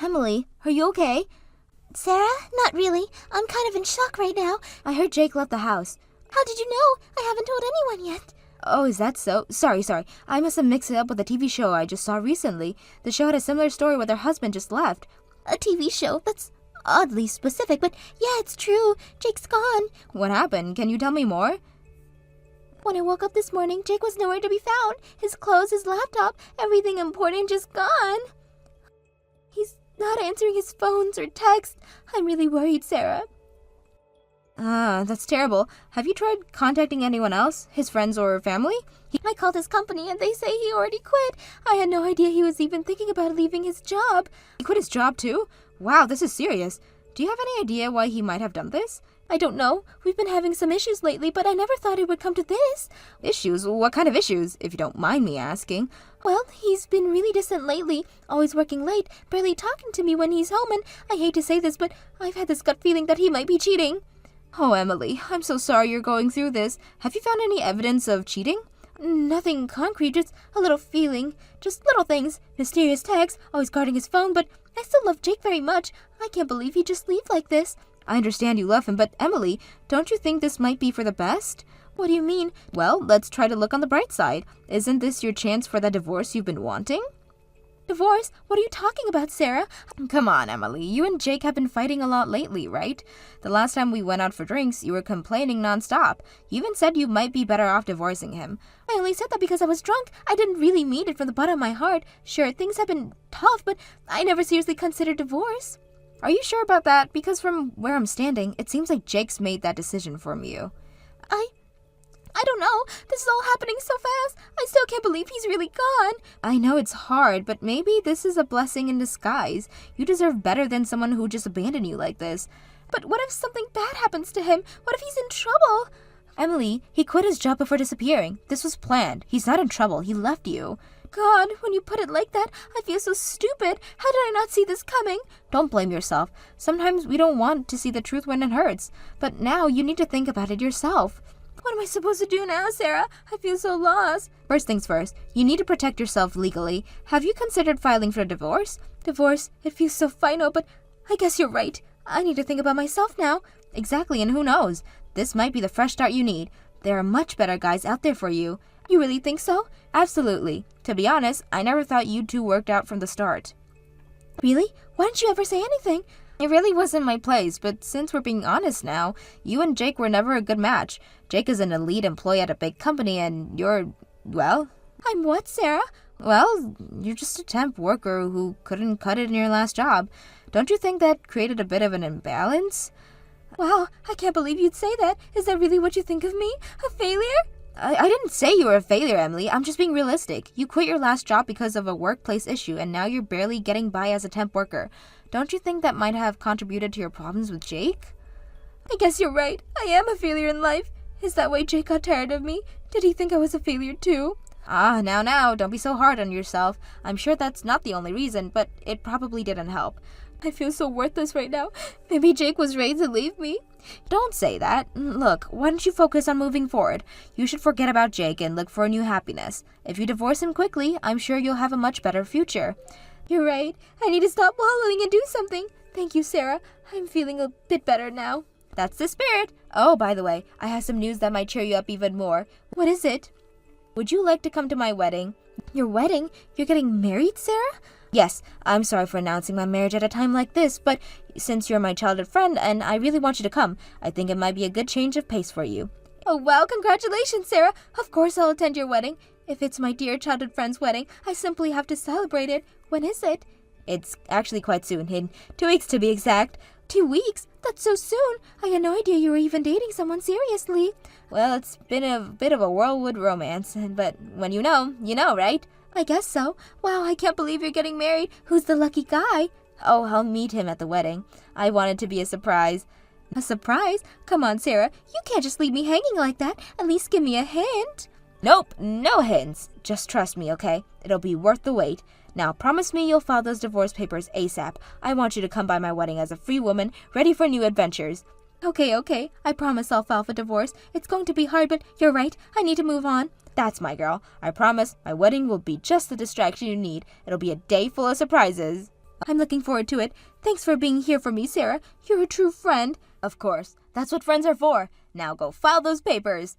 Emily, are you okay? Sarah? Not really. I'm kind of in shock right now. I heard Jake left the house. How did you know? I haven't told anyone yet. Oh, is that so? Sorry. I must have mixed it up with a TV show I just saw recently. The show had a similar story where their husband just left. A TV show? That's oddly specific, but yeah, it's true. Jake's gone. What happened? Can you tell me more? When I woke up this morning, Jake was nowhere to be found. His clothes, his laptop, everything important just gone. He's not answering his phones or texts. I'm really worried, Sarah. That's terrible. Have you tried contacting anyone else? His friends or family? I called his company and they say he already quit. I had no idea he was even thinking about leaving his job. He quit his job too? Wow, this is serious. Do you have any idea why he might have done this? I don't know. We've been having some issues lately, but I never thought it would come to this. Issues? What kind of issues, if you don't mind me asking? Well, he's been really distant lately, always working late, barely talking to me when he's home, and I hate to say this, but I've had this gut feeling that he might be cheating. Oh, Emily, I'm so sorry you're going through this. Have you found any evidence of cheating? Nothing concrete, just a little feeling. Just little things. Mysterious texts, always guarding his phone, but I still love Jake very much. I can't believe he'd just leave like this. I understand you love him, but Emily, don't you think this might be for the best? What do you mean? Well, let's try to look on the bright side. Isn't this your chance for that divorce you've been wanting? Divorce? What are you talking about, Sarah? Come on, Emily. You and Jake have been fighting a lot lately, right? The last time we went out for drinks, you were complaining nonstop. You even said you might be better off divorcing him. I only said that because I was drunk. I didn't really mean it from the bottom of my heart. Sure, things have been tough, but I never seriously considered divorce. Are you sure about that? Because from where I'm standing, it seems like Jake's made that decision from you. I don't know. This is all happening so fast. I still can't believe he's really gone. I know it's hard, but maybe this is a blessing in disguise. You deserve better than someone who just abandoned you like this. But what if something bad happens to him? What if he's in trouble? Emily, he quit his job before disappearing. This was planned. He's not in trouble. He left you. God, when you put it like that, I feel so stupid. How did I not see this coming? Don't blame yourself. Sometimes we don't want to see the truth when it hurts. But now you need to think about it yourself. What am I supposed to do now, Sarah? I feel so lost. First things first, you need to protect yourself legally. Have you considered filing for a divorce? Divorce? It feels so final, but I guess you're right. I need to think about myself now. Exactly, and who knows? This might be the fresh start you need. There are much better guys out there for you. You really think so? Absolutely. To be honest, I never thought you two worked out from the start. Really? Why didn't you ever say anything? It really wasn't my place, but since we're being honest now, you and Jake were never a good match. Jake is an elite employee at a big company and you're, well... I'm what, Sarah? Well, you're just a temp worker who couldn't cut it in your last job. Don't you think that created a bit of an imbalance? Wow, I can't believe you'd say that. Is that really what you think of me? A failure? I didn't say you were a failure, Emily. I'm just being realistic. You quit your last job because of a workplace issue, and now you're barely getting by as a temp worker. Don't you think that might have contributed to your problems with Jake? I guess you're right. I am a failure in life. Is that why Jake got tired of me? Did he think I was a failure too? Now, don't be so hard on yourself. I'm sure that's not the only reason, but it probably didn't help. I feel so worthless right now. Maybe Jake was ready to leave me. Don't say that. Look, why don't you focus on moving forward? You should forget about Jake and look for a new happiness. If you divorce him quickly, I'm sure you'll have a much better future. You're right. I need to stop wallowing and do something. Thank you, Sarah. I'm feeling a bit better now. That's the spirit. Oh, by the way, I have some news that might cheer you up even more. What is it? Would you like to come to my wedding? Your wedding? You're getting married, Sarah? Yes, I'm sorry for announcing my marriage at a time like this, but since you're my childhood friend and I really want you to come, I think it might be a good change of pace for you. Oh, wow, congratulations, Sarah. Of course I'll attend your wedding. If it's my dear childhood friend's wedding, I simply have to celebrate it. When is it? It's actually quite soon, in 2 weeks to be exact. 2 weeks? That's so soon. I had no idea you were even dating someone seriously. Well, it's been a bit of a whirlwind romance, but when you know, right? I guess so. Wow, I can't believe you're getting married. Who's the lucky guy? Oh, I'll meet him at the wedding. I want it to be a surprise. A surprise? Come on, Sarah. You can't just leave me hanging like that. At least give me a hint. Nope, no hints. Just trust me, okay? It'll be worth the wait. Now, promise me you'll file those divorce papers ASAP. I want you to come by my wedding as a free woman, ready for new adventures. Okay. I promise I'll file for divorce. It's going to be hard, but you're right. I need to move on. That's my girl. I promise my wedding will be just the distraction you need. It'll be a day full of surprises. I'm looking forward to it. Thanks for being here for me, Sarah. You're a true friend. Of course. That's what friends are for. Now go file those papers.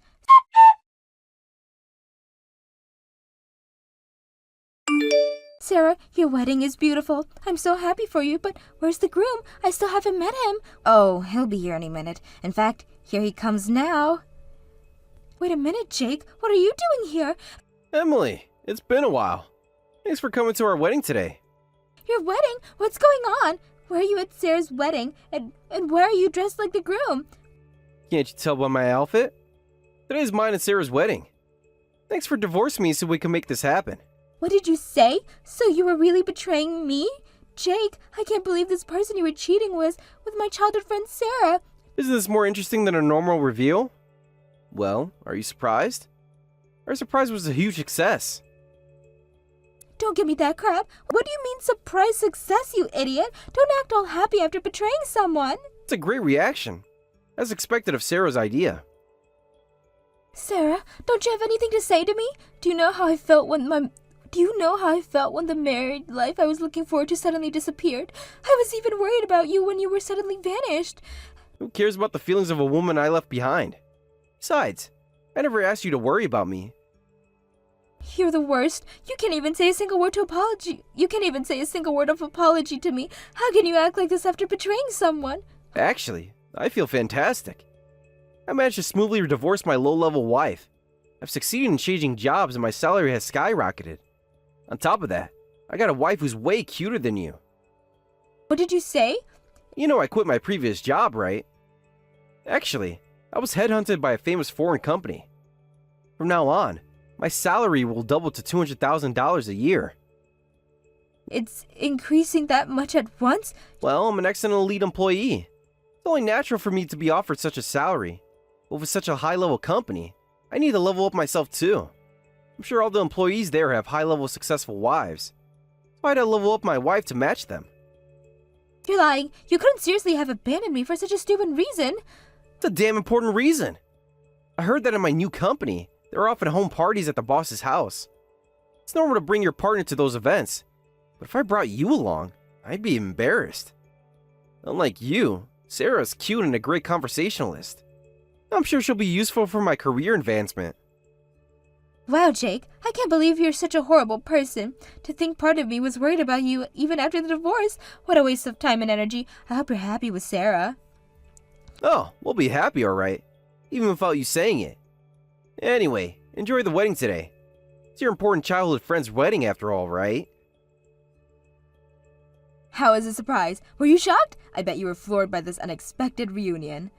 Sarah, your wedding is beautiful. I'm so happy for you, but where's the groom? I still haven't met him. Oh, he'll be here any minute. In fact, here he comes now. Wait a minute, Jake. What are you doing here? Emily, it's been a while. Thanks for coming to our wedding today. Your wedding? What's going on? Where are you at Sarah's wedding? And why are you dressed like the groom? Can't you tell by my outfit? Today's mine and Sarah's wedding. Thanks for divorcing me so we can make this happen. What did you say? So you were really betraying me? Jake, I can't believe this person you were cheating with my childhood friend Sarah. Isn't this more interesting than a normal reveal? Well, are you surprised? Our surprise was a huge success. Don't give me that crap. What do you mean surprise success, you idiot? Don't act all happy after betraying someone. It's a great reaction, as expected of Sarah's idea. Sarah, don't you have anything to say to me? Do you know how I felt when the married life I was looking forward to suddenly disappeared? I was even worried about you when you were suddenly vanished. Who cares about the feelings of a woman I left behind? Besides, I never asked you to worry about me. You're the worst. You can't even say a single word of apology to me. How can you act like this after betraying someone? Actually, I feel fantastic. I managed to smoothly divorce my low-level wife. I've succeeded in changing jobs and my salary has skyrocketed. On top of that, I got a wife who's way cuter than you. What did you say? You know I quit my previous job, right? Actually, I was headhunted by a famous foreign company. From now on, my salary will double to $200,000 a year. It's increasing that much at once? Well, I'm an excellent elite employee. It's only natural for me to be offered such a salary. But with such a high-level company, I need to level up myself too. I'm sure all the employees there have high-level successful wives. So I'd level up my wife to match them. You're lying. You couldn't seriously have abandoned me for such a stupid reason. It's a damn important reason. I heard that in my new company, they're often home parties at the boss's house. It's normal to bring your partner to those events. But if I brought you along, I'd be embarrassed. Unlike you, Sarah's cute and a great conversationalist. I'm sure she'll be useful for my career advancement. Wow, Jake, I can't believe you're such a horrible person. To think part of me was worried about you even after the divorce. What a waste of time and energy. I hope you're happy with Sarah. Oh, we'll be happy, alright. Even without you saying it. Anyway, enjoy the wedding today. It's your important childhood friend's wedding after all, right? How was the surprise? Were you shocked? I bet you were floored by this unexpected reunion.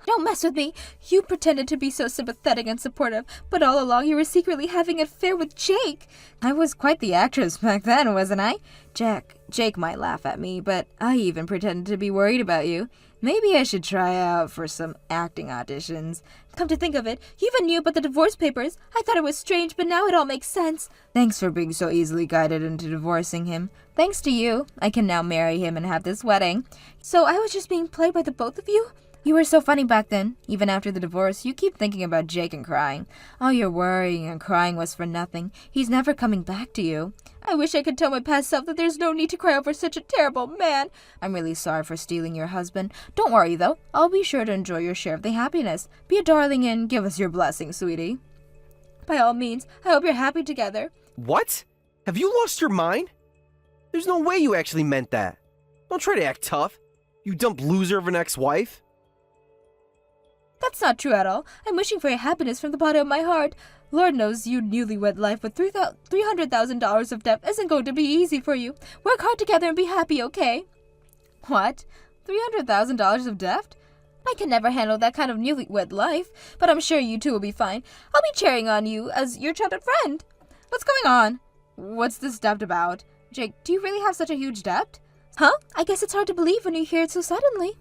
Don't mess with me. You pretended to be so sympathetic and supportive, but all along you were secretly having an affair with Jake. I was quite the actress back then, wasn't I? Jake might laugh at me, but I even pretended to be worried about you. Maybe I should try out for some acting auditions. Come to think of it, you even knew about the divorce papers. I thought it was strange, but now it all makes sense. Thanks for being so easily guided into divorcing him. Thanks to you, I can now marry him and have this wedding. So I was just being played by the both of you? You were so funny back then. Even after the divorce, you keep thinking about Jake and crying. All your worrying and crying was for nothing. He's never coming back to you. I wish I could tell my past self that there's no need to cry over such a terrible man. I'm really sorry for stealing your husband. Don't worry, though. I'll be sure to enjoy your share of the happiness. Be a darling and give us your blessing, sweetie. By all means, I hope you're happy together. What? Have you lost your mind? There's no way you actually meant that. Don't try to act tough, you dumb loser of an ex-wife. That's not true at all. I'm wishing for your happiness from the bottom of my heart. Lord knows your newlywed life with $300,000 of debt isn't going to be easy for you. Work hard together and be happy, okay? What? $300,000 of debt? I can never handle that kind of newlywed life, but I'm sure you two will be fine. I'll be cheering on you as your childhood friend. What's going on? What's this debt about? Jake, do you really have such a huge debt? Huh? I guess it's hard to believe when you hear it so suddenly.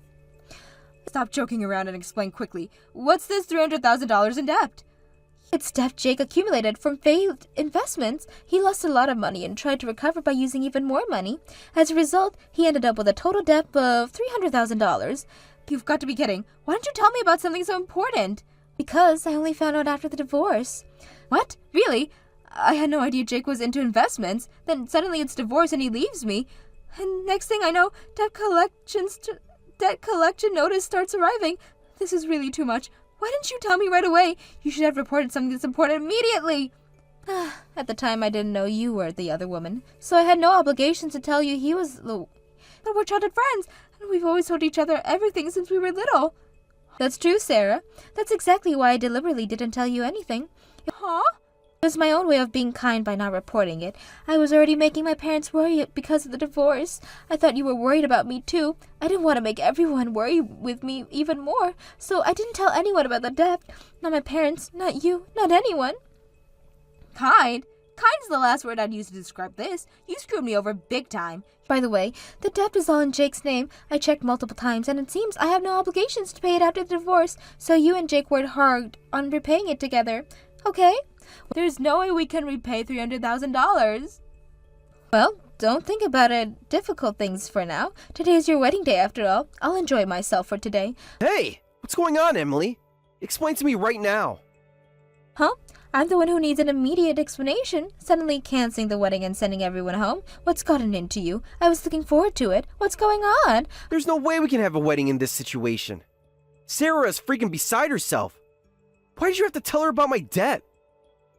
Stop joking around and explain quickly. What's this $300,000 in debt? It's debt Jake accumulated from failed investments. He lost a lot of money and tried to recover by using even more money. As a result, he ended up with a total debt of $300,000. You've got to be kidding. Why didn't you tell me about something so important? Because I only found out after the divorce. What? Really? I had no idea Jake was into investments. Then suddenly it's divorce and he leaves me. And next thing I know, debt collection notice starts arriving. This is really too much. Why didn't you tell me right away? You should have reported something that's important immediately. At the time, I didn't know you were the other woman, so I had no obligation to tell you he was the... But we're childhood friends, and we've always told each other everything since we were little. That's true, Sarah. That's exactly why I deliberately didn't tell you anything. Huh? It was my own way of being kind by not reporting it. I was already making my parents worry because of the divorce. I thought you were worried about me too. I didn't want to make everyone worry with me even more, so I didn't tell anyone about the debt. Not my parents, not you, not anyone. Kind? Kind's the last word I'd use to describe this. You screwed me over big time. By the way, the debt is all in Jake's name. I checked multiple times, and it seems I have no obligations to pay it after the divorce, so you and Jake worked hard on repaying it together. Okay? There's no way we can repay $300,000. Well, don't think about it. Difficult things for now. Today's your wedding day after all. I'll enjoy myself for today. Hey! What's going on, Emily? Explain to me right now. Huh? I'm the one who needs an immediate explanation. Suddenly canceling the wedding and sending everyone home. What's gotten into you? I was looking forward to it. What's going on? There's no way we can have a wedding in this situation. Sarah is freaking beside herself. Why did you have to tell her about my debt?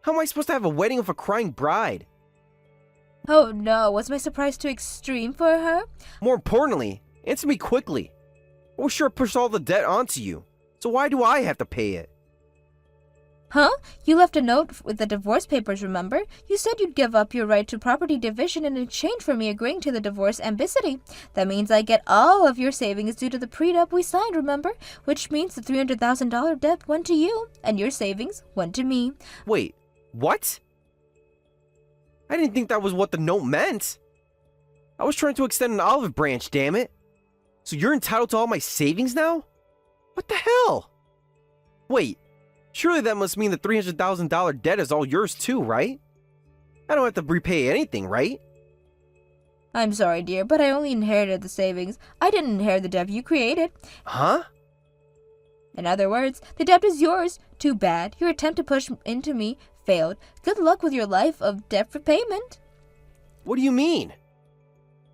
How am I supposed to have a wedding with a crying bride? Oh no, was my surprise too extreme for her? More importantly, answer me quickly. I was sure I pushed all the debt onto you, so why do I have to pay it? Huh? You left a note with the divorce papers, remember? You said you'd give up your right to property division in exchange for me agreeing to the divorce ambiguity. That means I get all of your savings due to the prenup we signed, remember? Which means the $300,000 debt went to you, and your savings went to me. Wait, what? I didn't think that was what the note meant. I was trying to extend an olive branch, damn it. So you're entitled to all my savings now? What the hell? Wait. Surely that must mean the $300,000 debt is all yours too, right? I don't have to repay anything, right? I'm sorry, dear, but I only inherited the savings. I didn't inherit the debt you created. Huh? In other words, the debt is yours. Too bad. Your attempt to push into me failed. Good luck with your life of debt repayment. What do you mean?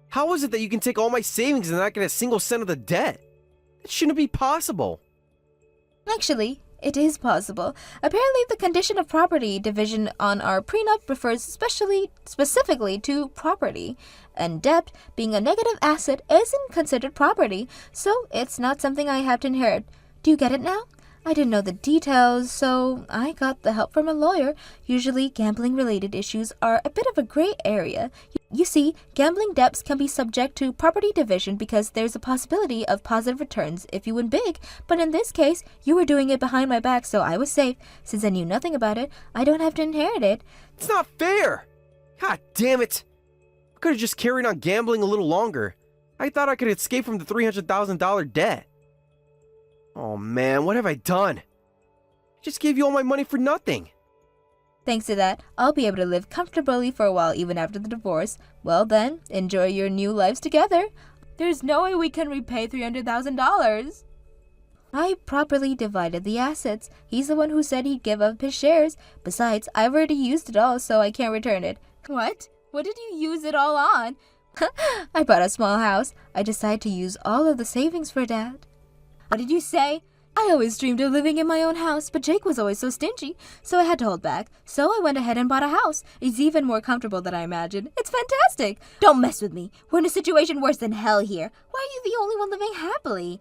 How is it that you can take all my savings and not get a single cent of the debt? It shouldn't be possible. Actually, it is possible. Apparently, the condition of property division on our prenup refers specifically to property, and debt, being a negative asset, isn't considered property, so it's not something I have to inherit. Do you get it now? I didn't know the details, so I got the help from a lawyer. Usually, gambling-related issues are a bit of a gray area. You see, gambling debts can be subject to property division because there's a possibility of positive returns if you win big. But in this case, you were doing it behind my back, so I was safe. Since I knew nothing about it, I don't have to inherit it. It's not fair! God damn it! I could have just carried on gambling a little longer. I thought I could escape from the $300,000 debt. Oh man, what have I done? I just gave you all my money for nothing. Thanks to that, I'll be able to live comfortably for a while even after the divorce. Well then, enjoy your new lives together. There's no way we can repay $300,000. I properly divided the assets. He's the one who said he'd give up his shares. Besides, I've already used it all, so I can't return it. What? What did you use it all on? I bought a small house. I decided to use all of the savings for that. What did you say? I always dreamed of living in my own house, but Jake was always so stingy, so I had to hold back. So I went ahead and bought a house. It's even more comfortable than I imagined. It's fantastic. Don't mess with me. We're in a situation worse than hell here. Why are you the only one living happily?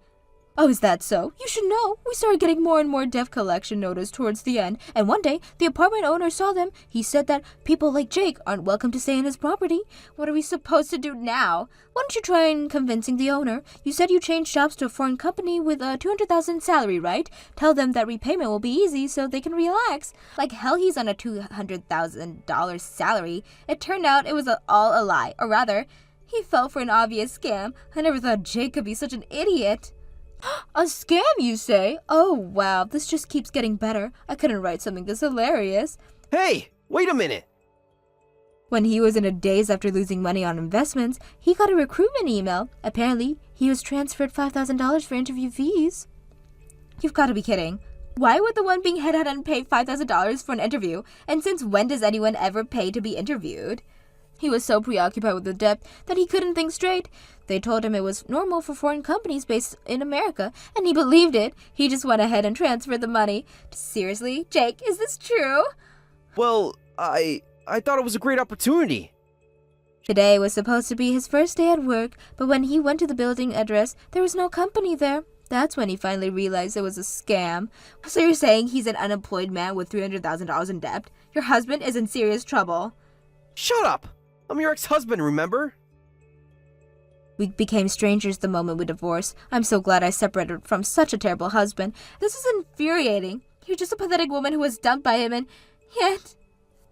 Oh, is that so? You should know. We started getting more and more debt collection notice towards the end, and one day, the apartment owner saw them. He said that people like Jake aren't welcome to stay in his property. What are we supposed to do now? Why don't you try convincing the owner? You said you changed jobs to a foreign company with a $200,000 salary, right? Tell them that repayment will be easy so they can relax. Like hell he's on a $200,000 salary. It turned out it was all a lie, or rather, he fell for an obvious scam. I never thought Jake could be such an idiot. A scam, you say? Oh, wow, this just keeps getting better. I couldn't write something this hilarious. Hey, wait a minute. When he was in a daze after losing money on investments, he got a recruitment email. Apparently, he was transferred $5,000 for interview fees. You've got to be kidding. Why would the one being headhunted pay $5,000 for an interview? And since when does anyone ever pay to be interviewed? He was so preoccupied with the debt that he couldn't think straight. They told him it was normal for foreign companies based in America, and he believed it. He just went ahead and transferred the money. Seriously, Jake, is this true? Well, I thought it was a great opportunity. Today was supposed to be his first day at work, but when he went to the building address, there was no company there. That's when he finally realized it was a scam. So you're saying he's an unemployed man with $300,000 in debt? Your husband is in serious trouble. Shut up! I'm your ex-husband, remember? We became strangers the moment we divorced. I'm so glad I separated from such a terrible husband. This is infuriating. You're just a pathetic woman who was dumped by him,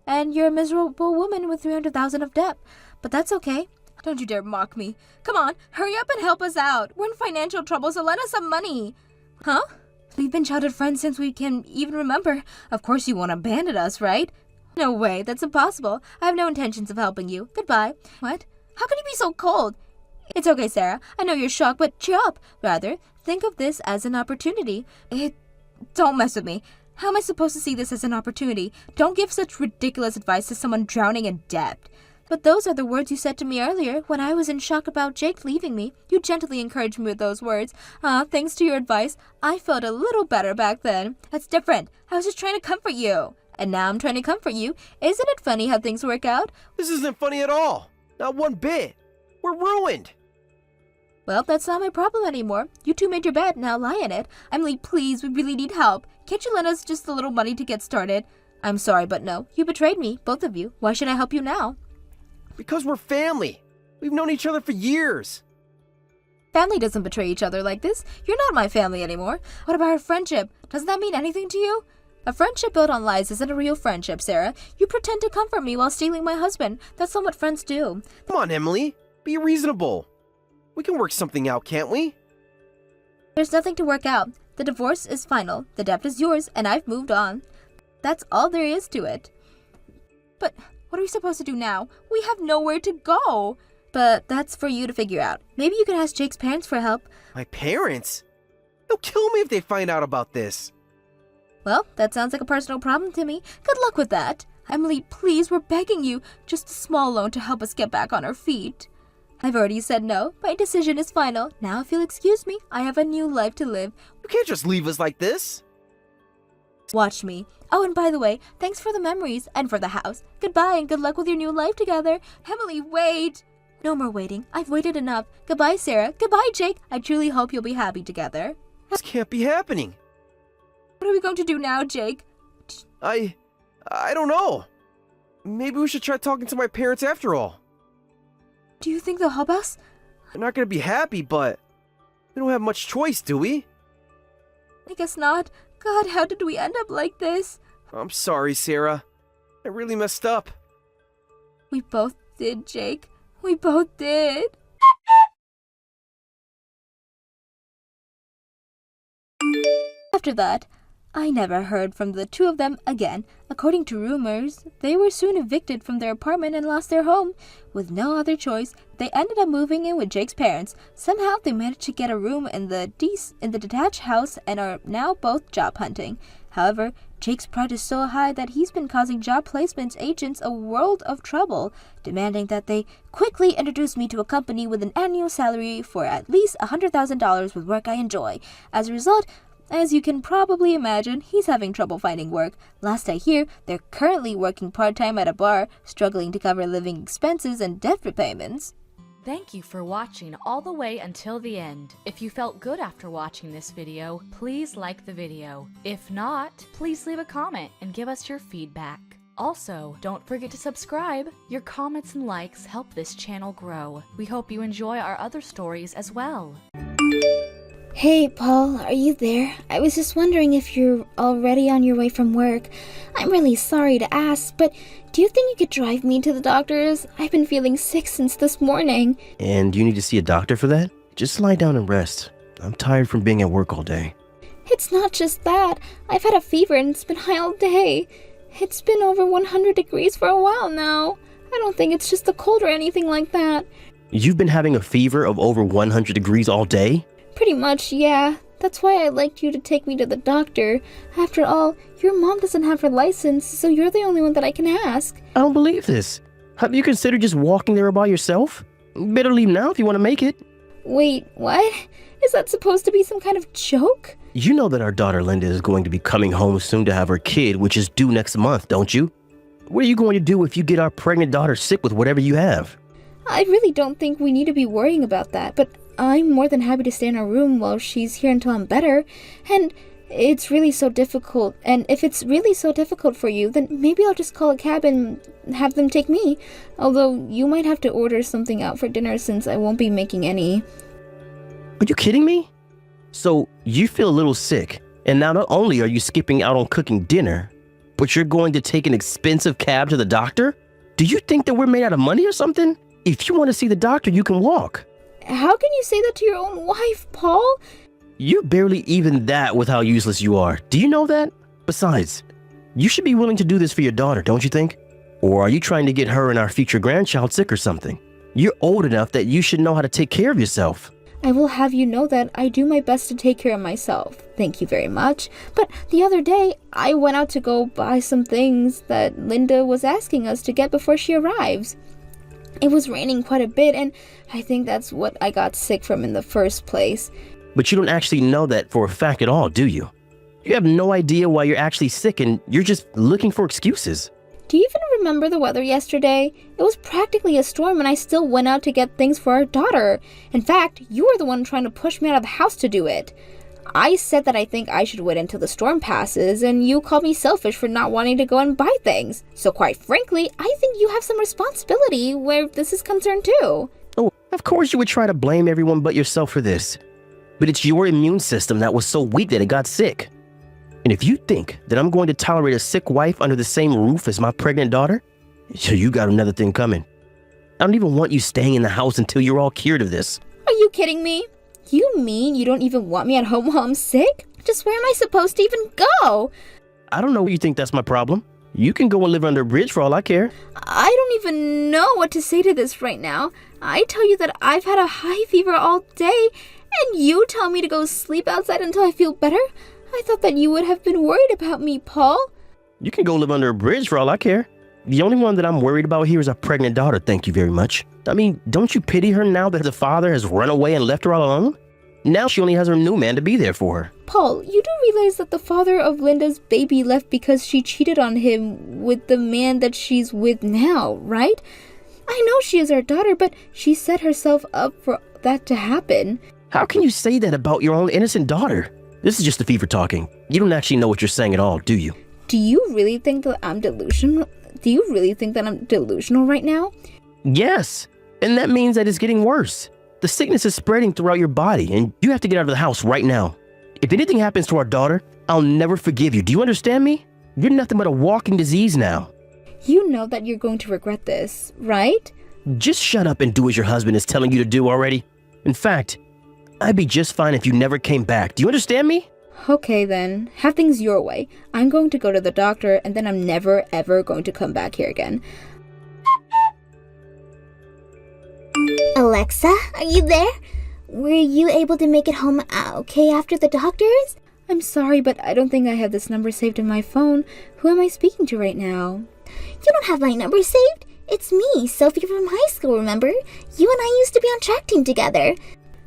and you're a miserable woman with $300,000 of debt. But that's okay. Don't you dare mock me. Come on, hurry up and help us out. We're in financial trouble, so lend us some money. Huh? We've been childhood friends since we can even remember. Of course you won't abandon us, right? No way, that's impossible. I have no intentions of helping you. Goodbye. What? How can you be so cold? It's okay, Sarah. I know you're shocked, but cheer up. Rather, think of this as an opportunity. Don't mess with me. How am I supposed to see this as an opportunity? Don't give such ridiculous advice to someone drowning in debt. But those are the words you said to me earlier when I was in shock about Jake leaving me. You gently encouraged me with those words. Thanks to your advice, I felt a little better back then. That's different. I was just trying to comfort you. And now I'm trying to comfort you. Isn't it funny how things work out? This isn't funny at all. Not one bit. We're ruined. Well, that's not my problem anymore. You two made your bed, now lie in it. Emily, please, we really need help. Can't you lend us just a little money to get started? I'm sorry, but no. You betrayed me, both of you. Why should I help you now? Because we're family. We've known each other for years. Family doesn't betray each other like this. You're not my family anymore. What about our friendship? Doesn't that mean anything to you? A friendship built on lies isn't a real friendship, Sarah. You pretend to comfort me while stealing my husband. That's not what friends do. Come on, Emily. Be reasonable. We can work something out, can't we? There's nothing to work out. The divorce is final. The debt is yours, and I've moved on. That's all there is to it. But what are we supposed to do now? We have nowhere to go. But that's for you to figure out. Maybe you can ask Jake's parents for help. My parents? They'll kill me if they find out about this. Well, that sounds like a personal problem to me. Good luck with that. Emily, please, we're begging you. Just a small loan to help us get back on our feet. I've already said no. My decision is final. Now, if you'll excuse me, I have a new life to live. You can't just leave us like this. Watch me. Oh, and by the way, thanks for the memories and for the house. Goodbye and good luck with your new life together. Emily, wait. No more waiting. I've waited enough. Goodbye, Sarah. Goodbye, Jake. I truly hope you'll be happy together. This can't be happening. What are we going to do now, Jake? I don't know. Maybe we should try talking to my parents after all. Do you think they'll help us? They're not going to be happy, but we don't have much choice, do we? I guess not. God, how did we end up like this? I'm sorry, Sarah. I really messed up. We both did, Jake. We both did. After that, I never heard from the two of them again. According to rumors, they were soon evicted from their apartment and lost their home. With no other choice, they ended up moving in with Jake's parents. Somehow they managed to get a room in the detached house and are now both job hunting. However, Jake's pride is so high that he's been causing job placement agents a world of trouble, demanding that they quickly introduce me to a company with an annual salary for at least $100,000 with work I enjoy. As a result, as you can probably imagine, he's having trouble finding work. Last I hear, they're currently working part-time at a bar, struggling to cover living expenses and debt repayments. Thank you for watching all the way until the end. If you felt good after watching this video, please like the video. If not, please leave a comment and give us your feedback. Also, don't forget to subscribe. Your comments and likes help this channel grow. We hope you enjoy our other stories as well. Hey, Paul, are you there? I was just wondering if you're already on your way from work. I'm really sorry to ask, but do you think you could drive me to the doctor's? I've been feeling sick since this morning. And you need to see a doctor for that? Just lie down and rest. I'm tired from being at work all day. It's not just that. I've had a fever and it's been high all day. It's been over 100 degrees for a while now. I don't think it's just the cold or anything like that. You've been having a fever of over 100 degrees all day? Pretty much, yeah. That's why I'd like you to take me to the doctor. After all, your mom doesn't have her license, so you're the only one that I can ask. I don't believe this. Have you considered just walking there by yourself? Better leave now if you want to make it. Wait, what? Is that supposed to be some kind of joke? You know that our daughter Linda is going to be coming home soon to have her kid, which is due next month, don't you? What are you going to do if you get our pregnant daughter sick with whatever you have? I really don't think we need to be worrying about that, but I'm more than happy to stay in our room while she's here until I'm better. And it's really so difficult, and if it's really so difficult for you, then maybe I'll just call a cab and have them take me. Although you might have to order something out for dinner since I won't be making any. Are you kidding me? So you feel a little sick, and now not only are you skipping out on cooking dinner, but you're going to take an expensive cab to the doctor? Do you think that we're made out of money or something? If you want to see the doctor, you can walk. How can you say that to your own wife, Paul? You're barely even that with how useless you are. Do you know that? Besides, you should be willing to do this for your daughter, don't you think? Or are you trying to get her and our future grandchild sick or something? You're old enough that you should know how to take care of yourself. I will have you know that I do my best to take care of myself. Thank you very much. But the other day, I went out to go buy some things that Linda was asking us to get before she arrives. It was raining quite a bit, and I think that's what I got sick from in the first place. But you don't actually know that for a fact at all, do you? You have no idea why you're actually sick, and you're just looking for excuses. Do you even remember the weather yesterday? It was practically a storm, and I still went out to get things for our daughter. In fact, you were the one trying to push me out of the house to do it. I said that I think I should wait until the storm passes, and you called me selfish for not wanting to go and buy things. So quite frankly, I think you have some responsibility where this is concerned too. Oh, of course you would try to blame everyone but yourself for this. But it's your immune system that was so weak that it got sick. And if you think that I'm going to tolerate a sick wife under the same roof as my pregnant daughter, you got another thing coming. I don't even want you staying in the house until you're all cured of this. Are you kidding me? You mean you don't even want me at home while I'm sick? Just where am I supposed to even go? I don't know why you think that's my problem. You can go and live under a bridge for all I care. I don't even know what to say to this right now. I tell you that I've had a high fever all day, and you tell me to go sleep outside until I feel better? I thought that you would have been worried about me, Paul. You can go live under a bridge for all I care. The only one that I'm worried about here is our pregnant daughter, thank you very much. I mean, don't you pity her now that the father has run away and left her all alone? Now she only has her new man to be there for her. Paul, you do realize that the father of Linda's baby left because she cheated on him with the man that she's with now, right? I know she is our daughter, but she set herself up for that to happen. How can you say that about your own innocent daughter? This is just the fever talking. You don't actually know what you're saying at all, do you? Do you really think that I'm delusional? Do you really think that I'm delusional right now? Yes, and that means that it's getting worse. The sickness is spreading throughout your body, and you have to get out of the house right now. If anything happens to our daughter, I'll never forgive you. Do you understand me? You're nothing but a walking disease now. You know that you're going to regret this, right? Just shut up and do as your husband is telling you to do already. In fact, I'd be just fine if you never came back. Do you understand me? Okay then, have things your way. I'm going to go to the doctor, and then I'm never ever going to come back here again. Alexa, are you there? Were you able to make it home okay after the doctors? I'm sorry, but I don't think I have this number saved in my phone. Who am I speaking to right now? You don't have my number saved? It's me, Sophie from high school, remember? You and I used to be on track team together.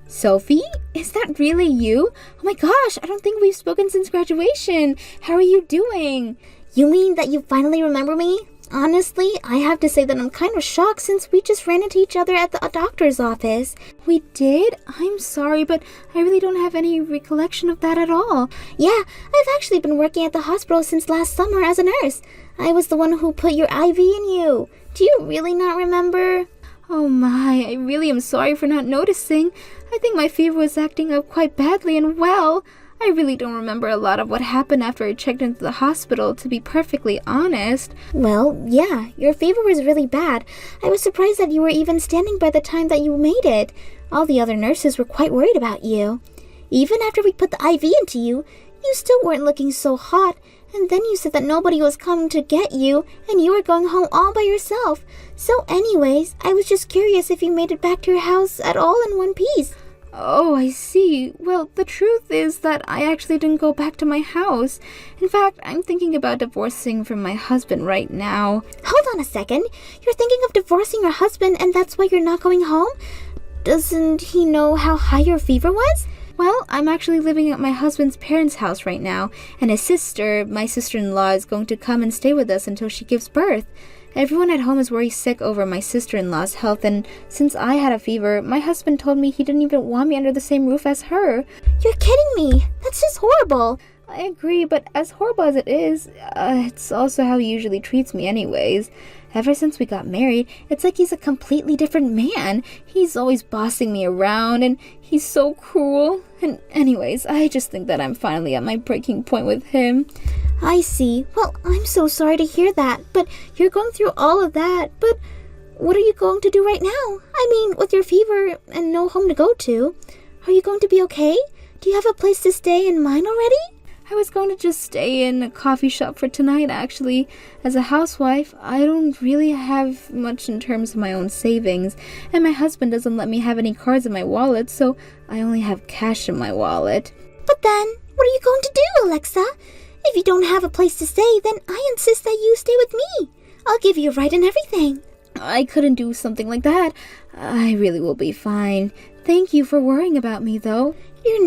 Sophie? Is that really you? Oh my gosh, I don't think we've spoken since graduation. How are you doing? You mean that you finally remember me? Honestly, I have to say that I'm kind of shocked since we just ran into each other at the doctor's office. We did? I'm sorry, but I really don't have any recollection of that at all. Yeah, I've actually been working at the hospital since last summer as a nurse. I was the one who put your IV in you. Do you really not remember? Oh my, I really am sorry for not noticing. I think my fever was acting up quite badly, and well, I really don't remember a lot of what happened after I checked into the hospital, to be perfectly honest. Well, yeah, your fever was really bad. I was surprised that you were even standing by the time that you made it. All the other nurses were quite worried about you. Even after we put the IV into you, you still weren't looking so hot. And then you said that nobody was coming to get you, and you were going home all by yourself. So anyways, I was just curious if you made it back to your house at all in one piece. Oh, I see. Well, the truth is that I actually didn't go back to my house. In fact, I'm thinking about divorcing from my husband right now. Hold on a second. You're thinking of divorcing your husband and that's why you're not going home? Doesn't he know how high your fever was? Well, I'm actually living at my husband's parents' house right now, and his sister, my sister-in-law, is going to come and stay with us until she gives birth. Everyone at home is very sick over my sister-in-law's health, and since I had a fever, my husband told me he didn't even want me under the same roof as her. You're kidding me. That's just horrible. I agree, but as horrible as it is, it's also how he usually treats me anyways. Ever since we got married, it's like he's a completely different man. He's always bossing me around, and he's so cruel. And anyways, I just think that I'm finally at my breaking point with him. I see. Well, I'm so sorry to hear that, but you're going through all of that. But what are you going to do right now? I mean, with your fever and no home to go to, are you going to be okay? Do you have a place to stay in mind already? I was going to just stay in a coffee shop for tonight, actually. As a housewife, I don't really have much in terms of my own savings, and my husband doesn't let me have any cards in my wallet, so I only have cash in my wallet. But then, what are you going to do, Alexa? If you don't have a place to stay, then I insist that you stay with me. I'll give you a ride and everything. I couldn't do something like that. I really will be fine. Thank you for worrying about me, though. You're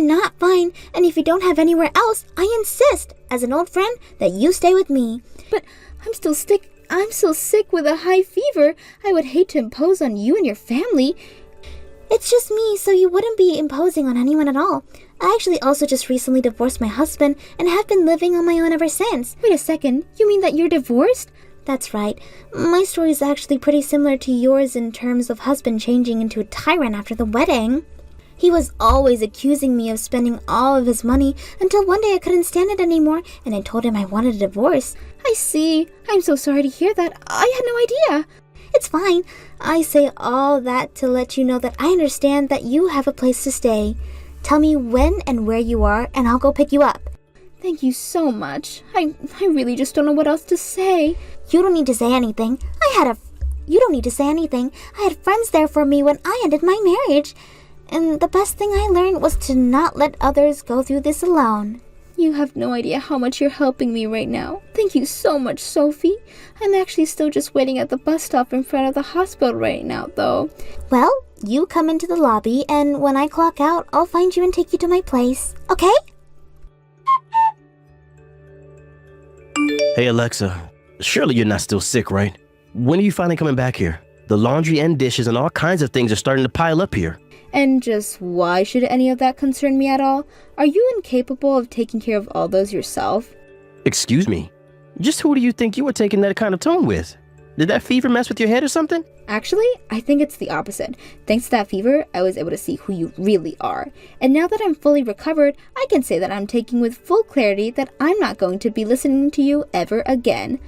not fine, and if you don't have anywhere else, I insist, as an old friend, that you stay with me. But I'm still sick with a high fever. I would hate to impose on you and your family. It's just me, so you wouldn't be imposing on anyone at all. I actually also just recently divorced my husband and have been living on my own ever since. Wait a second, you mean that you're divorced? That's right. My story is actually pretty similar to yours in terms of husband changing into a tyrant after the wedding. He was always accusing me of spending all of his money until one day I couldn't stand it anymore and I told him I wanted a divorce. I see. I'm so sorry to hear that. I had no idea. It's fine. I say all that to let you know that I understand that you have a place to stay. Tell me when and where you are and I'll go pick you up. Thank you so much. I really just don't know what else to say. You don't need to say anything. You don't need to say anything. I had friends there for me when I ended my marriage. And the best thing I learned was to not let others go through this alone. You have no idea how much you're helping me right now. Thank you so much, Sophie. I'm actually still just waiting at the bus stop in front of the hospital right now, though. Well, you come into the lobby, and when I clock out, I'll find you and take you to my place. Okay? Hey, Alexa. Surely you're not still sick, right? When are you finally coming back here? The laundry and dishes and all kinds of things are starting to pile up here. And just why should any of that concern me at all? Are you incapable of taking care of all those yourself? Excuse me? Just who do you think you were taking that kind of tone with? Did that fever mess with your head or something? Actually, I think it's the opposite. Thanks to that fever, I was able to see who you really are. And now that I'm fully recovered, I can say that I'm taking with full clarity that I'm not going to be listening to you ever again.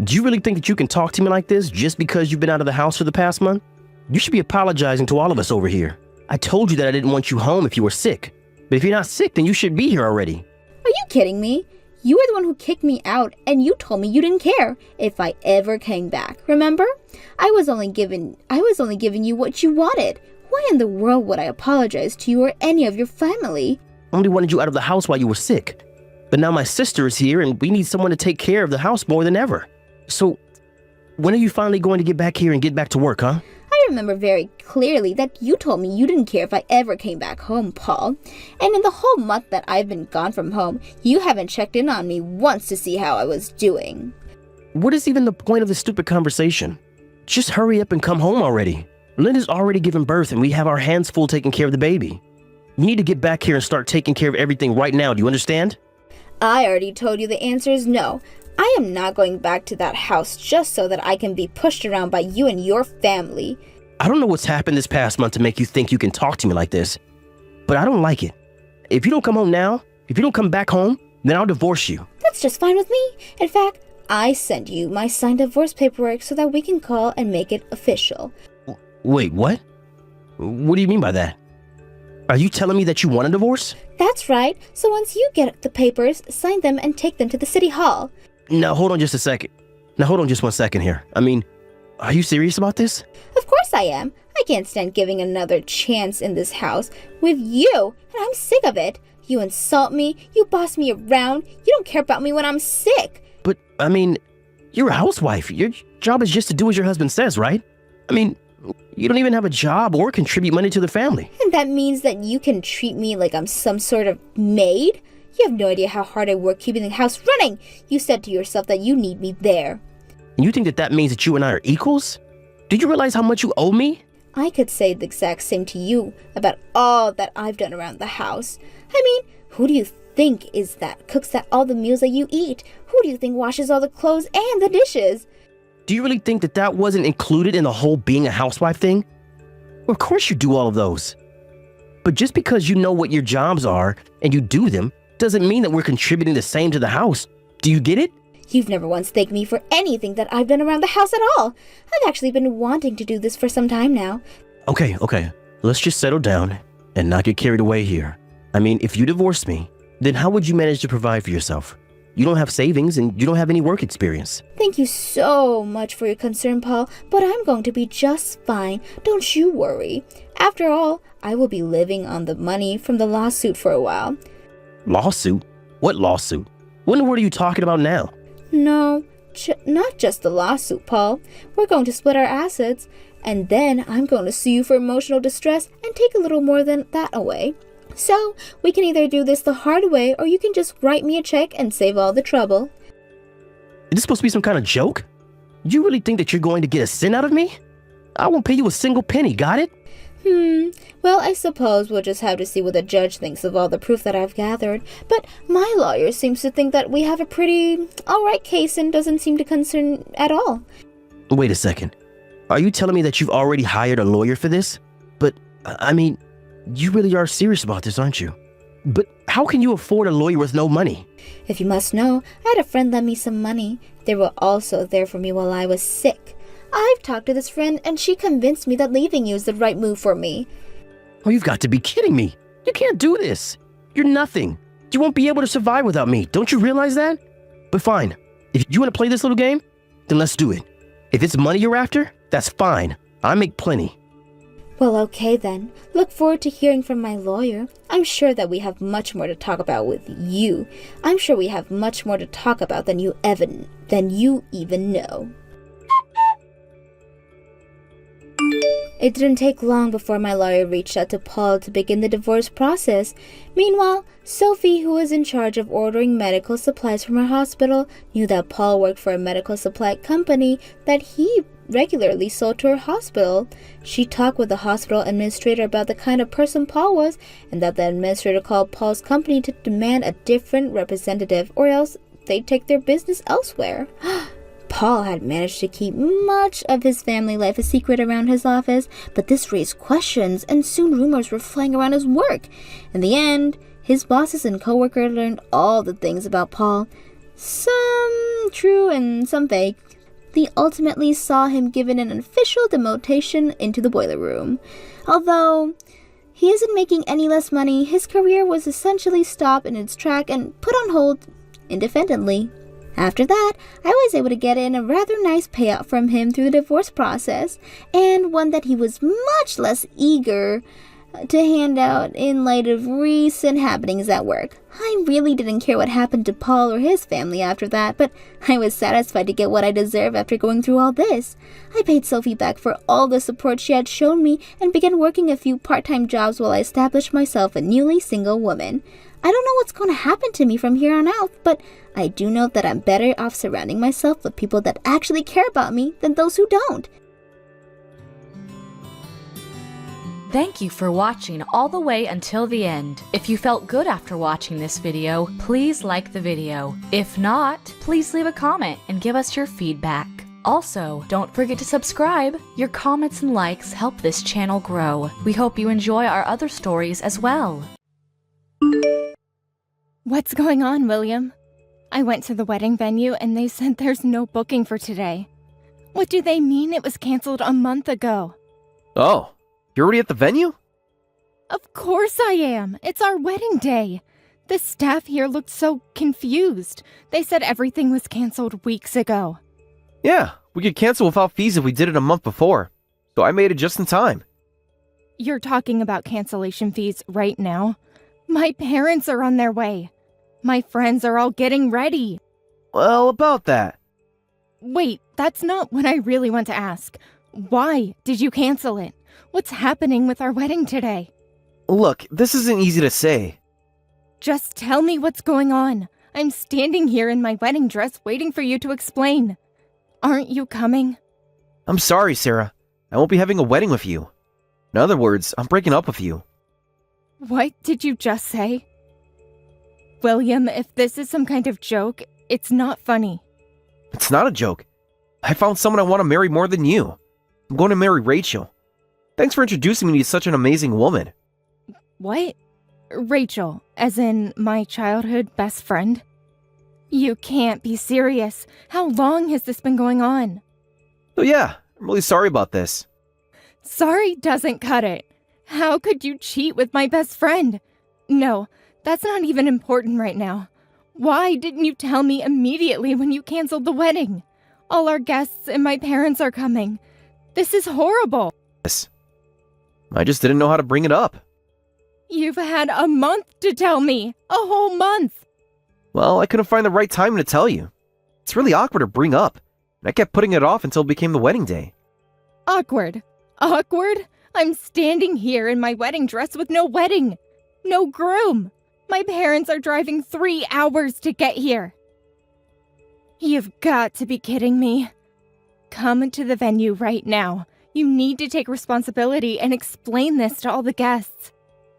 Do you really think that you can talk to me like this just because you've been out of the house for the past month? You should be apologizing to all of us over here. I told you that I didn't want you home if you were sick. But if you're not sick, then you should be here already. Are you kidding me? You were the one who kicked me out, and you told me you didn't care if I ever came back. Remember? I was only giving you what you wanted. Why in the world would I apologize to you or any of your family? I only wanted you out of the house while you were sick. But now my sister is here, and we need someone to take care of the house more than ever. So, when are you finally going to get back here and get back to work, huh? I remember very clearly that you told me you didn't care if I ever came back home, Paul. And in the whole month that I've been gone from home, you haven't checked in on me once to see how I was doing. What is even the point of this stupid conversation? Just hurry up and come home already. Linda's already given birth and we have our hands full taking care of the baby. You need to get back here and start taking care of everything right now, do you understand? I already told you the answer is no. I am not going back to that house just so that I can be pushed around by you and your family. I don't know what's happened this past month to make you think you can talk to me like this, but I don't like it. If you don't come home now, if you don't come back home, then I'll divorce you. That's just fine with me. In fact, I sent you my signed divorce paperwork so that we can call and make it official. Wait, what? What do you mean by that? Are you telling me that you want a divorce? That's right. So once you get the papers, sign them and take them to the city hall. Now, hold on just a second. Now, hold on just 1 second here. I mean, Are you serious about this? Of course I am. I can't stand giving another chance in this house with you, and I'm sick of it. You insult me, you boss me around, you don't care about me when I'm sick. But, I mean, you're a housewife. Your job is just to do as your husband says, right? I mean, you don't even have a job or contribute money to the family. And that means that you can treat me like I'm some sort of maid? You have no idea how hard I work keeping the house running. You said to yourself that you need me there. And you think that that means that you and I are equals? Do you realize how much you owe me? I could say the exact same to you about all that I've done around the house. I mean, who do you think is that cooks all the meals that you eat? Who do you think washes all the clothes and the dishes? Do you really think that that wasn't included in the whole being a housewife thing? Well, of course you do all of those. But just because you know what your jobs are and you do them, doesn't mean that we're contributing the same to the house. Do you get it? You've never once thanked me for anything that I've done around the house at all. I've actually been wanting to do this for some time now. Okay. Let's just settle down and not get carried away here. I mean, if you divorced me, then how would you manage to provide for yourself? You don't have savings and you don't have any work experience. Thank you so much for your concern, Paul, but I'm going to be just fine. Don't you worry. After all, I will be living on the money from the lawsuit for a while. Lawsuit? What lawsuit? What in the world are you talking about now? No, not just the lawsuit, Paul. We're going to split our assets, and then I'm going to sue you for emotional distress and take a little more than that away. So, we can either do this the hard way, or you can just write me a check and save all the trouble. Is this supposed to be some kind of joke? You really think that you're going to get a cent out of me? I won't pay you a single penny, got it? Well, I suppose we'll just have to see what the judge thinks of all the proof that I've gathered. But my lawyer seems to think that we have a pretty alright case and doesn't seem to concern at all. Wait a second. Are you telling me that you've already hired a lawyer for this? But, I mean, you really are serious about this, aren't you? But how can you afford a lawyer with no money? If you must know, I had a friend lend me some money. They were also there for me while I was sick. I've talked to this friend and she convinced me that leaving you is the right move for me. Oh, you've got to be kidding me. You can't do this. You're nothing. You won't be able to survive without me. Don't you realize that? But fine. If you want to play this little game, then let's do it. If it's money you're after, that's fine. I make plenty. Well, okay then. Look forward to hearing from my lawyer. I'm sure that we have much more to talk about with you. I'm sure we have much more to talk about than you even know. It didn't take long before my lawyer reached out to Paul to begin the divorce process. Meanwhile, Sophie, who was in charge of ordering medical supplies from her hospital, knew that Paul worked for a medical supply company that he regularly sold to her hospital. She talked with the hospital administrator about the kind of person Paul was, and that the administrator called Paul's company to demand a different representative, or else they'd take their business elsewhere. Paul had managed to keep much of his family life a secret around his office, but this raised questions, and soon rumors were flying around his work. In the end, his bosses and co-workers learned all the things about Paul, some true and some fake. They ultimately saw him given an official demotion into the boiler room. Although he isn't making any less money, his career was essentially stopped in its track and put on hold indefinitely. After that, I was able to get in a rather nice payout from him through the divorce process, and one that he was much less eager to hand out in light of recent happenings at work. I really didn't care what happened to Paul or his family after that, but I was satisfied to get what I deserved after going through all this. I paid Sophie back for all the support she had shown me and began working a few part-time jobs while I established myself a newly single woman. I don't know what's going to happen to me from here on out, but I do know that I'm better off surrounding myself with people that actually care about me than those who don't. Thank you for watching all the way until the end. If you felt good after watching this video, please like the video. If not, please leave a comment and give us your feedback. Also, don't forget to subscribe. Your comments and likes help this channel grow. We hope you enjoy our other stories as well. What's going on, William? I went to the wedding venue and they said there's no booking for today. What do they mean it was canceled a month ago? Oh, you're already at the venue? Of course I am. It's our wedding day. The staff here looked so confused. They said everything was canceled weeks ago. Yeah, We could cancel without fees if we did it a month before. So I made it just in time. You're talking about cancellation fees right now? My parents are on their way. My friends are all getting ready. Well, about that. Wait, that's not what I really want to ask. Why did you cancel it? What's happening with our wedding today? Look, this isn't easy to say. Just tell me what's going on. I'm standing here in my wedding dress waiting for you to explain. Aren't you coming? I'm sorry, Sarah. I won't be having a wedding with you. In other words, I'm breaking up with you. What did you just say? William, if this is some kind of joke, it's not funny. It's not a joke. I found someone I want to marry more than you. I'm going to marry Rachel. Thanks for introducing me to such an amazing woman. What? Rachel, as in my childhood best friend? You can't be serious. How long has this been going on? So yeah, I'm really sorry about this. Sorry doesn't cut it. How could you cheat with my best friend? No, that's not even important right now. Why didn't you tell me immediately when you canceled the wedding? All our guests and my parents are coming. This is horrible. Yes. I just didn't know how to bring it up. You've had a month to tell me. A whole month. Well, I couldn't find the right time to tell you. It's really awkward to bring up, and I kept putting it off until it became the wedding day. Awkward. Awkward? I'm standing here in my wedding dress with no wedding. No groom. My parents are driving 3 hours to get here. You've got to be kidding me. Come to the venue right now. You need to take responsibility and explain this to all the guests.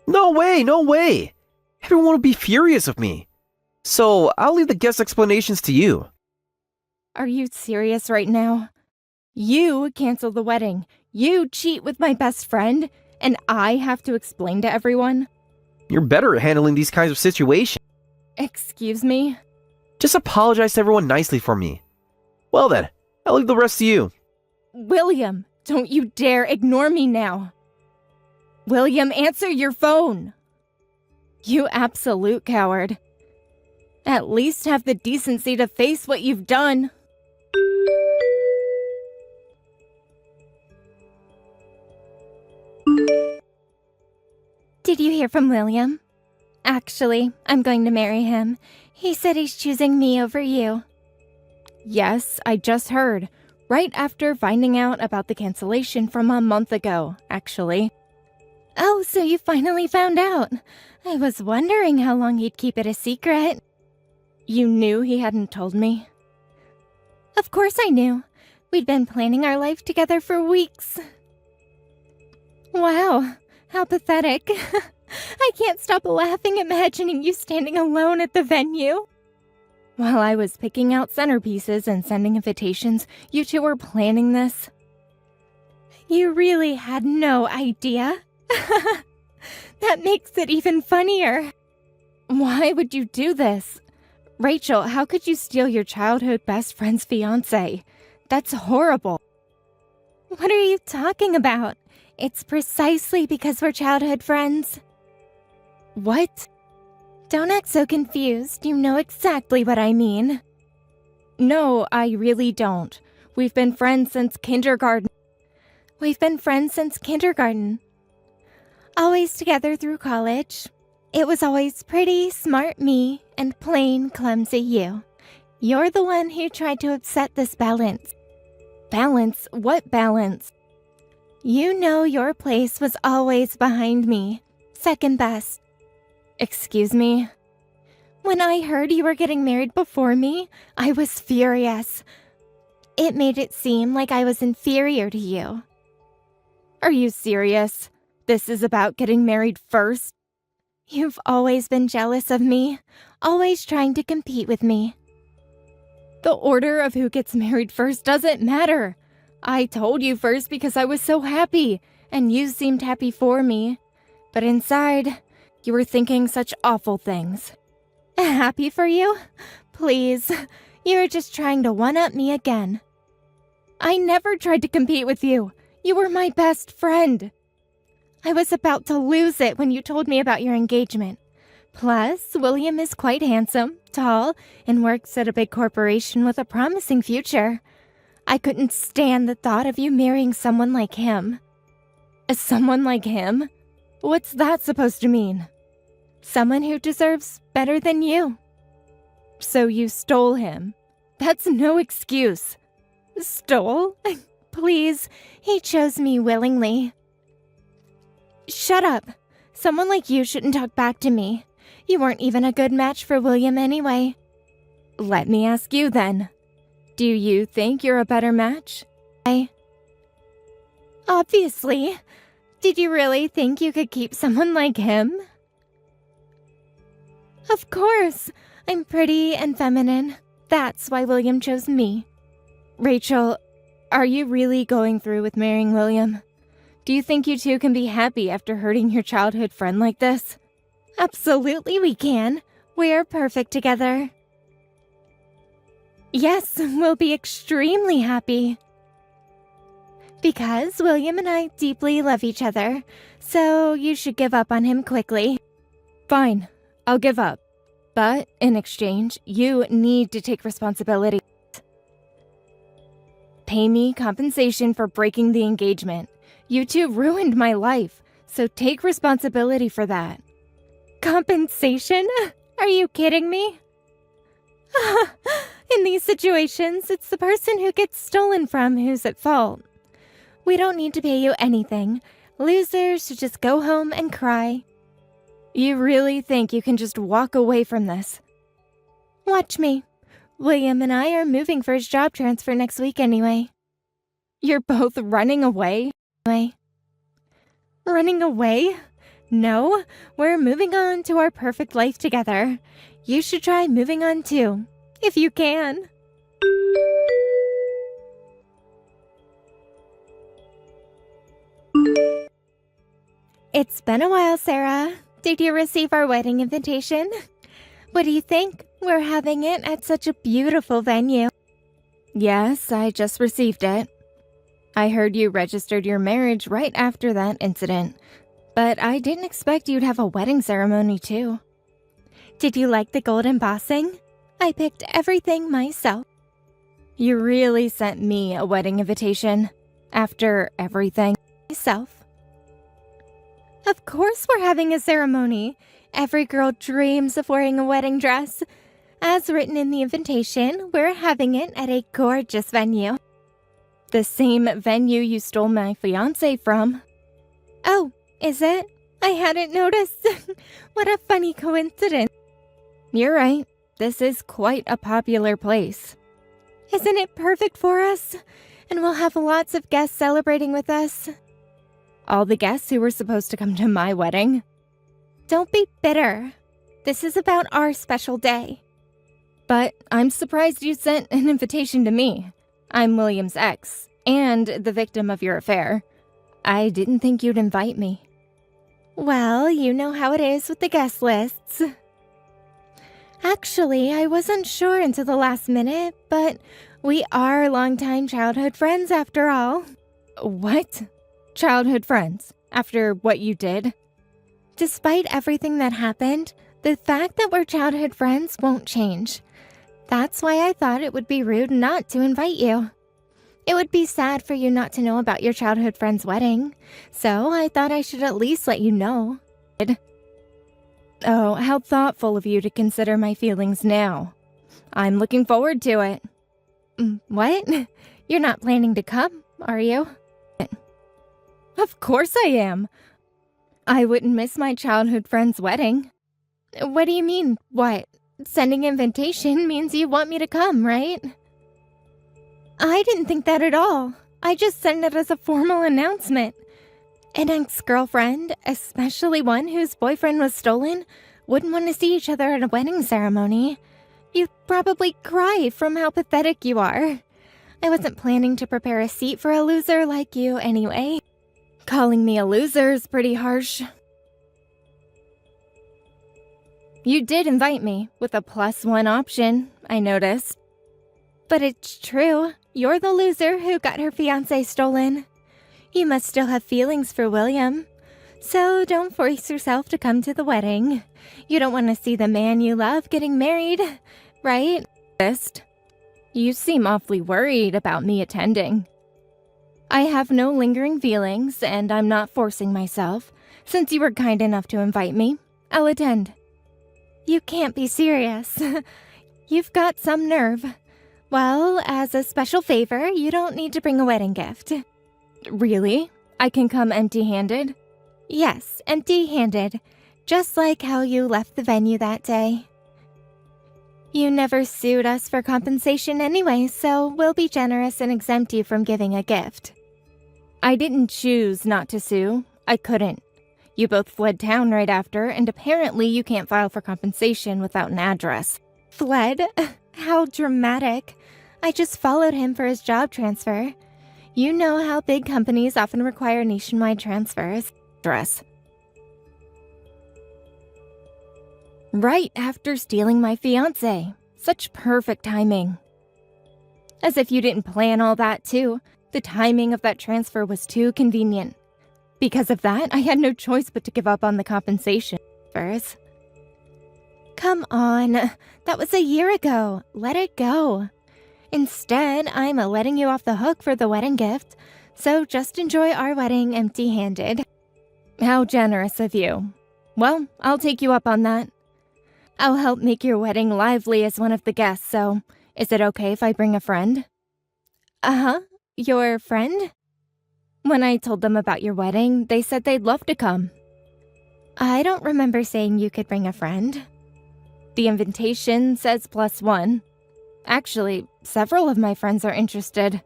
No way, no way. Everyone would be furious with me. So I'll leave the guest explanations to you. Are you serious right now? You cancel the wedding. You cheat with my best friend, and I have to explain to everyone? You're better at handling these kinds of situations. Excuse me? Just apologize to everyone nicely for me. Well then, I'll leave the rest to you. William, don't you dare ignore me now. William, answer your phone. You absolute coward. At least have the decency to face what you've done. Did you hear from William? Actually, I'm going to marry him. He said he's choosing me over you. Yes, I just heard. Right after finding out about the cancellation from a month ago, actually. Oh, so you finally found out. I was wondering how long he'd keep it a secret. You knew he hadn't told me? Of course I knew. We'd been planning our life together for weeks. Wow, how pathetic. I can't stop laughing imagining you standing alone at the venue. While I was picking out centerpieces and sending invitations, you two were planning this. You really had no idea. That makes it even funnier. Why would you do this? Rachel, how could you steal your childhood best friend's fiancé? That's horrible. What are you talking about? It's precisely because we're childhood friends. What? Don't act so confused. You know exactly what I mean. No, I really don't. We've been friends since kindergarten. Always together through college. It was always pretty, smart me, and plain, clumsy you. You're the one who tried to upset this balance. Balance? What balance? You know your place was always behind me. Second best. Excuse me? When I heard you were getting married before me, I was furious. It made it seem like I was inferior to you. Are you serious? This is about getting married first? You've always been jealous of me, always trying to compete with me. The order of who gets married first doesn't matter. I told you first because I was so happy, and you seemed happy for me. But inside, you were thinking such awful things. Happy for you? Please, you're just trying to one-up me again. I never tried to compete with you. You were my best friend. I was about to lose it when you told me about your engagement. Plus, William is quite handsome, tall, and works at a big corporation with a promising future. I couldn't stand the thought of you marrying someone like him. Someone like him? What's that supposed to mean? Someone who deserves better than you. So you stole him. That's no excuse. Stole? Please, he chose me willingly. Shut up. Someone like you shouldn't talk back to me. You weren't even a good match for William anyway. Let me ask you then. Do you think you're a better match? Obviously. Did you really think you could keep someone like him? Of course. I'm pretty and feminine. That's why William chose me. Rachel, are you really going through with marrying William? Do you think you two can be happy after hurting your childhood friend like this? Absolutely we can. We're perfect together. Yes, we'll be extremely happy. Because William and I deeply love each other, so you should give up on him quickly. Fine, I'll give up. But in exchange, you need to take responsibility. Pay me compensation for breaking the engagement. You two ruined my life, so take responsibility for that. Compensation? Are you kidding me? In these situations, it's the person who gets stolen from who's at fault. We don't need to pay you anything. Losers should just go home and cry. You really think you can just walk away from this? Watch me. William and I are moving for his job transfer next week anyway. You're both running away? Running away? No, we're moving on to our perfect life together. You should try moving on too, if you can. It's been a while, Sarah. Did you receive our wedding invitation? What do you think? We're having it at such a beautiful venue. Yes, I just received it. I heard you registered your marriage right after that incident, but I didn't expect you'd have a wedding ceremony too. Did you like the gold embossing? I picked everything myself. You really sent me a wedding invitation after everything myself. Of course we're having a ceremony. Every girl dreams of wearing a wedding dress. As written in the invitation, we're having it at a gorgeous venue. The same venue you stole my fiancé from. Oh, is it? I hadn't noticed. What a funny coincidence. You're right. This is quite a popular place. Isn't it perfect for us? And we'll have lots of guests celebrating with us. All the guests who were supposed to come to my wedding. Don't be bitter. This is about our special day. But I'm surprised you sent an invitation to me. I'm William's ex, and the victim of your affair. I didn't think you'd invite me. Well, you know how it is with the guest lists. Actually, I wasn't sure until the last minute, but we are longtime childhood friends after all. What? Childhood friends? After what you did? Despite everything that happened, the fact that we're childhood friends won't change. That's why I thought it would be rude not to invite you. It would be sad for you not to know about your childhood friend's wedding, so I thought I should at least let you know. Oh, how thoughtful of you to consider my feelings now. I'm looking forward to it. What? You're not planning to come, are you? Of course I am. I wouldn't miss my childhood friend's wedding. What do you mean, what? Sending invitation means you want me to come, right? I didn't think that at all. I just sent it as a formal announcement. An ex-girlfriend, especially one whose boyfriend was stolen, wouldn't want to see each other at a wedding ceremony. You'd probably cry from how pathetic you are. I wasn't planning to prepare a seat for a loser like you anyway. Calling me a loser is pretty harsh. You did invite me, with a +1 option, I noticed. But it's true, you're the loser who got her fiancé stolen. You must still have feelings for William. So don't force yourself to come to the wedding. You don't want to see the man you love getting married, right? You seem awfully worried about me attending. I have no lingering feelings, and I'm not forcing myself. Since you were kind enough to invite me, I'll attend. You can't be serious. You've got some nerve. Well, as a special favor, you don't need to bring a wedding gift. Really? I can come empty-handed? Yes, empty-handed. Just like how you left the venue that day. You never sued us for compensation anyway, so we'll be generous and exempt you from giving a gift. I didn't choose not to sue. I couldn't. You both fled town right after, and apparently you can't file for compensation without an address. Fled? How dramatic. I just followed him for his job transfer. You know how big companies often require nationwide transfers. Address. Right after stealing my fiancé. Such perfect timing. As if you didn't plan all that, too. The timing of that transfer was too convenient. Because of that, I had no choice but to give up on the compensation first. Come on, that was a year ago. Let it go. Instead, I'm letting you off the hook for the wedding gift, so just enjoy our wedding empty-handed. How generous of you. Well, I'll take you up on that. I'll help make your wedding lively as one of the guests, so is it okay if I bring a friend? Uh-huh. Your friend? When I told them about your wedding, they said they'd love to come. I don't remember saying you could bring a friend. The invitation says +1. Actually, several of my friends are interested.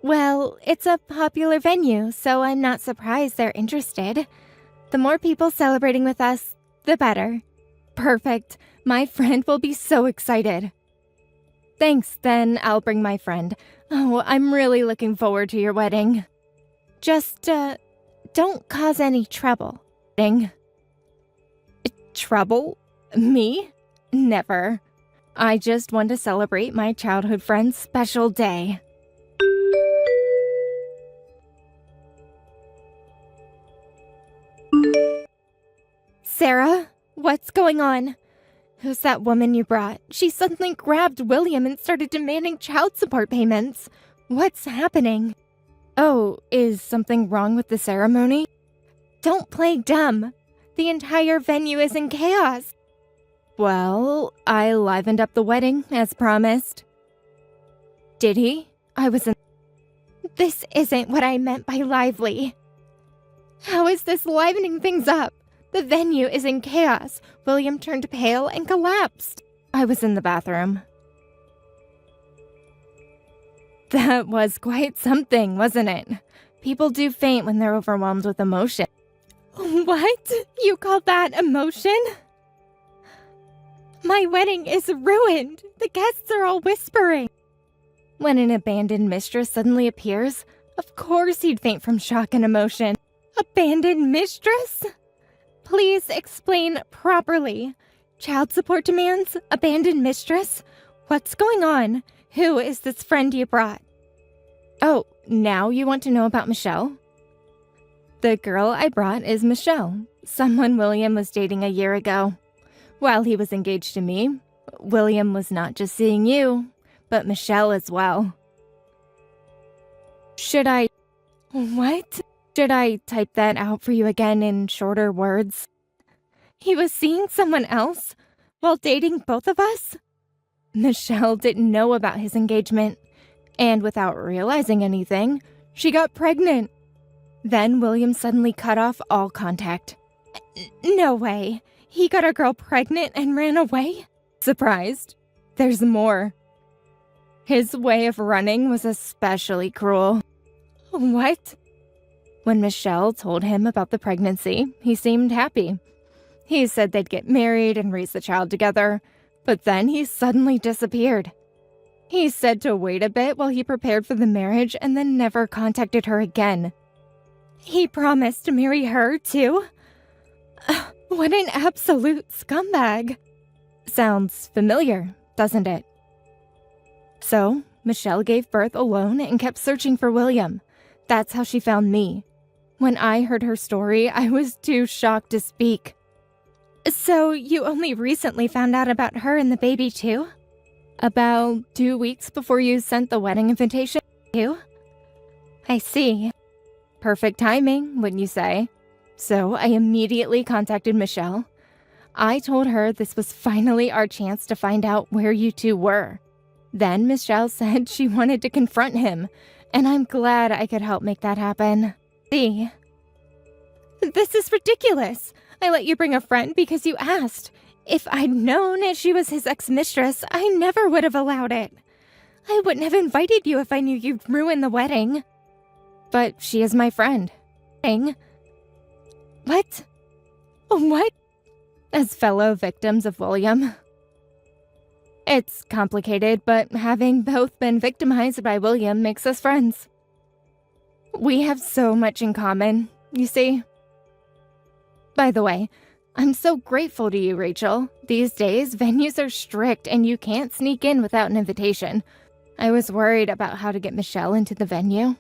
Well, it's a popular venue, so I'm not surprised they're interested. The more people celebrating with us, the better. Perfect. My friend will be so excited. Thanks, then I'll bring my friend. Oh, I'm really looking forward to your wedding. Just, don't cause any trouble. Trouble? Me? Never. I just want to celebrate my childhood friend's special day. Sarah, what's going on? Who's that woman you brought? She suddenly grabbed William and started demanding child support payments. What's happening? Oh, is something wrong with the ceremony? Don't play dumb. The entire venue is in chaos. Well, I livened up the wedding, as promised. Did he? I was in... This isn't what I meant by lively. How is this livening things up? The venue is in chaos. William turned pale and collapsed. I was in the bathroom. That was quite something, wasn't it? People do faint when they're overwhelmed with emotion. What? You call that emotion? My wedding is ruined. The guests are all whispering. When an abandoned mistress suddenly appears, of course he'd faint from shock and emotion. Abandoned mistress? Please explain properly. Child support demands? Abandoned mistress? What's going on? Who is this friend you brought? Oh, now you want to know about Michelle? The girl I brought is Michelle, someone William was dating a year ago. While he was engaged to me, William was not just seeing you, but Michelle as well. Should I... What? Should I type that out for you again in shorter words? He was seeing someone else while dating both of us? Michelle didn't know about his engagement, and without realizing anything, she got pregnant. Then William suddenly cut off all contact. No way. He got a girl pregnant and ran away? Surprised? There's more. His way of running was especially cruel. What? When Michelle told him about the pregnancy, he seemed happy. He said they'd get married and raise the child together, but then he suddenly disappeared. He said to wait a bit while he prepared for the marriage and then never contacted her again. He promised to marry her, too? What an absolute scumbag. Sounds familiar, doesn't it? So, Michelle gave birth alone and kept searching for William. That's how she found me. When I heard her story, I was too shocked to speak. So, you only recently found out about her and the baby, too? About 2 weeks before you sent the wedding invitation to you? I see. Perfect timing, wouldn't you say? So I immediately contacted Michelle. I told her this was finally our chance to find out where you two were. Then Michelle said she wanted to confront him, and I'm glad I could help make that happen. See? This is ridiculous. I let you bring a friend because you asked. If I'd known she was his ex-mistress, I never would have allowed it. I wouldn't have invited you if I knew you'd ruin the wedding. But she is my friend. What? What? As fellow victims of William. It's complicated, but having both been victimized by William makes us friends. We have so much in common, you see. By the way, I'm so grateful to you, Rachel. These days, venues are strict and you can't sneak in without an invitation. I was worried about how to get Michelle into the venue.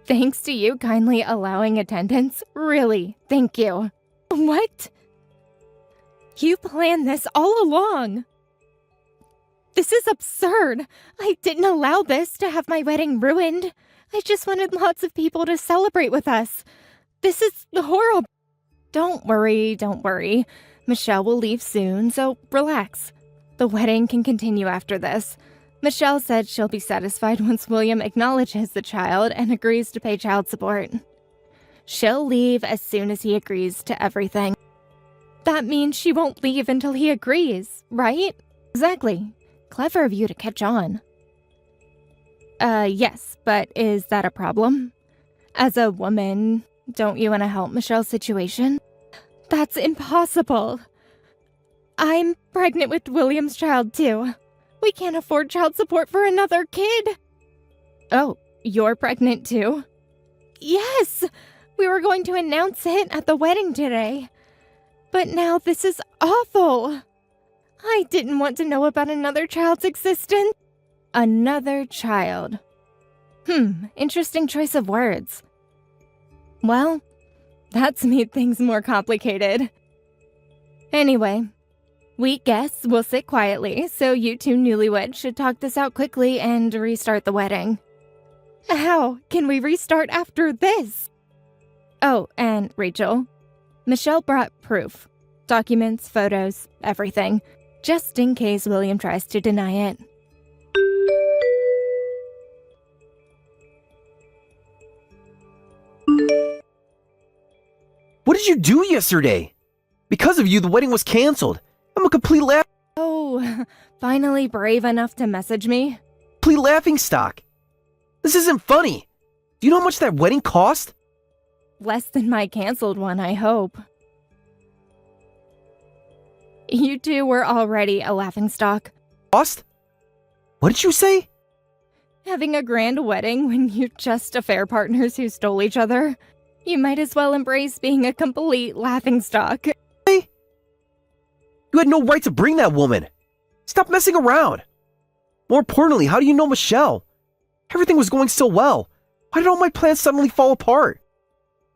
Thanks to you kindly allowing attendance. Really, thank you. What? You planned this all along. This is absurd. I didn't allow this to have my wedding ruined. I just wanted lots of people to celebrate with us. This is horrible. Don't worry. Michelle will leave soon, so relax. The wedding can continue after this. Michelle said she'll be satisfied once William acknowledges the child and agrees to pay child support. She'll leave as soon as he agrees to everything. That means she won't leave until he agrees, right? Exactly. Clever of you to catch on. Yes, but is that a problem? As a woman, don't you want to help Michelle's situation? That's impossible. I'm pregnant with William's child, too. We can't afford child support for another kid. Oh, you're pregnant, too? Yes! We were going to announce it at the wedding today. But now this is awful. I didn't want to know about another child's existence. Another child. Interesting choice of words. Well, that's made things more complicated. Anyway, we guess we'll sit quietly, so you two newlyweds should talk this out quickly and restart the wedding. How can we restart after this? Oh, and Rachel, Michelle brought proof. Documents, photos, everything. Just in case William tries to deny it. What did you do yesterday? Because of you, the wedding was canceled. I'm a complete Oh, finally brave enough to message me? laughingstock. This isn't funny. Do you know how much that wedding cost? Less than my canceled one, I hope. You two were already a laughingstock. Cost? What did you say? Having a grand wedding when you're just affair partners who stole each other. You might as well embrace being a complete laughingstock. Hey? You had no right to bring that woman. Stop messing around. More importantly, how do you know Michelle? Everything was going so well. Why did all my plans suddenly fall apart?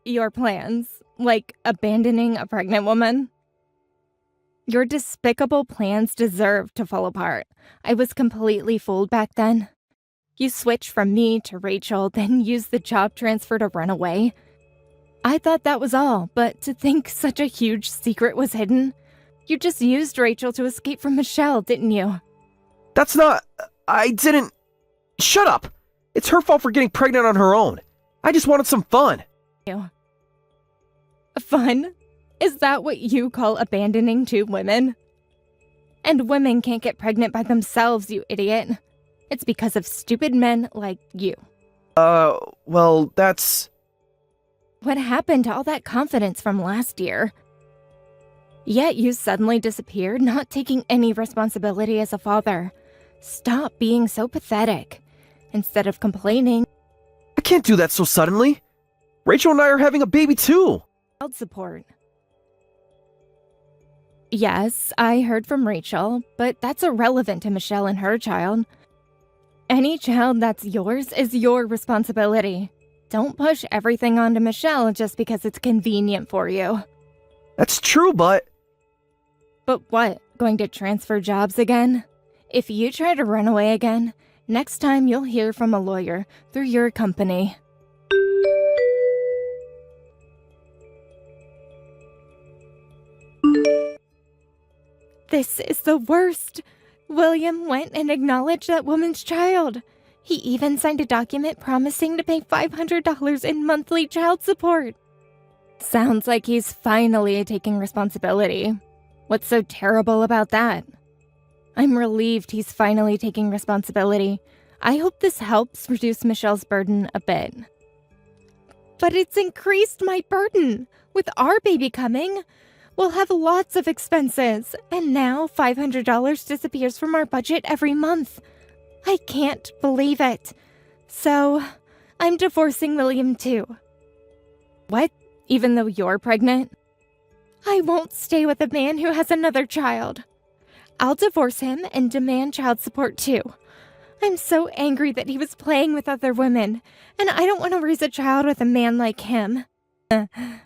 Your plans? Like abandoning a pregnant woman? Your despicable plans deserve to fall apart. I was completely fooled back then. You switched from me to Rachel, then used the job transfer to run away. I thought that was all, but to think such a huge secret was hidden? You just used Rachel to escape from Michelle, didn't you? That's not... I didn't... Shut up! It's her fault for getting pregnant on her own. I just wanted some fun. Fun? Is that what you call abandoning two women? And women can't get pregnant by themselves, you idiot. It's because of stupid men like you. Well, that's... What happened to all that confidence from last year? Yet you suddenly disappeared, not taking any responsibility as a father. Stop being so pathetic. Instead of complaining... I can't do that so suddenly. Rachel and I are having a baby too. Child support. Yes, I heard from Rachel, but that's irrelevant to Michelle and her child. Any child that's yours is your responsibility. Don't push everything onto Michelle just because it's convenient for you. That's true, but... But what? Going to transfer jobs again? If you try to run away again, next time you'll hear from a lawyer through your company. This is the worst. William went and acknowledged that woman's child. He even signed a document promising to pay $500 in monthly child support. Sounds like he's finally taking responsibility. What's so terrible about that? I'm relieved he's finally taking responsibility. I hope this helps reduce Michelle's burden a bit. But it's increased my burden. With our baby coming, we'll have lots of expenses. And now $500 disappears from our budget every month. I can't believe it. So, I'm divorcing William too. What? Even though you're pregnant? I won't stay with a man who has another child. I'll divorce him and demand child support too. I'm so angry that he was playing with other women, and I don't want to raise a child with a man like him.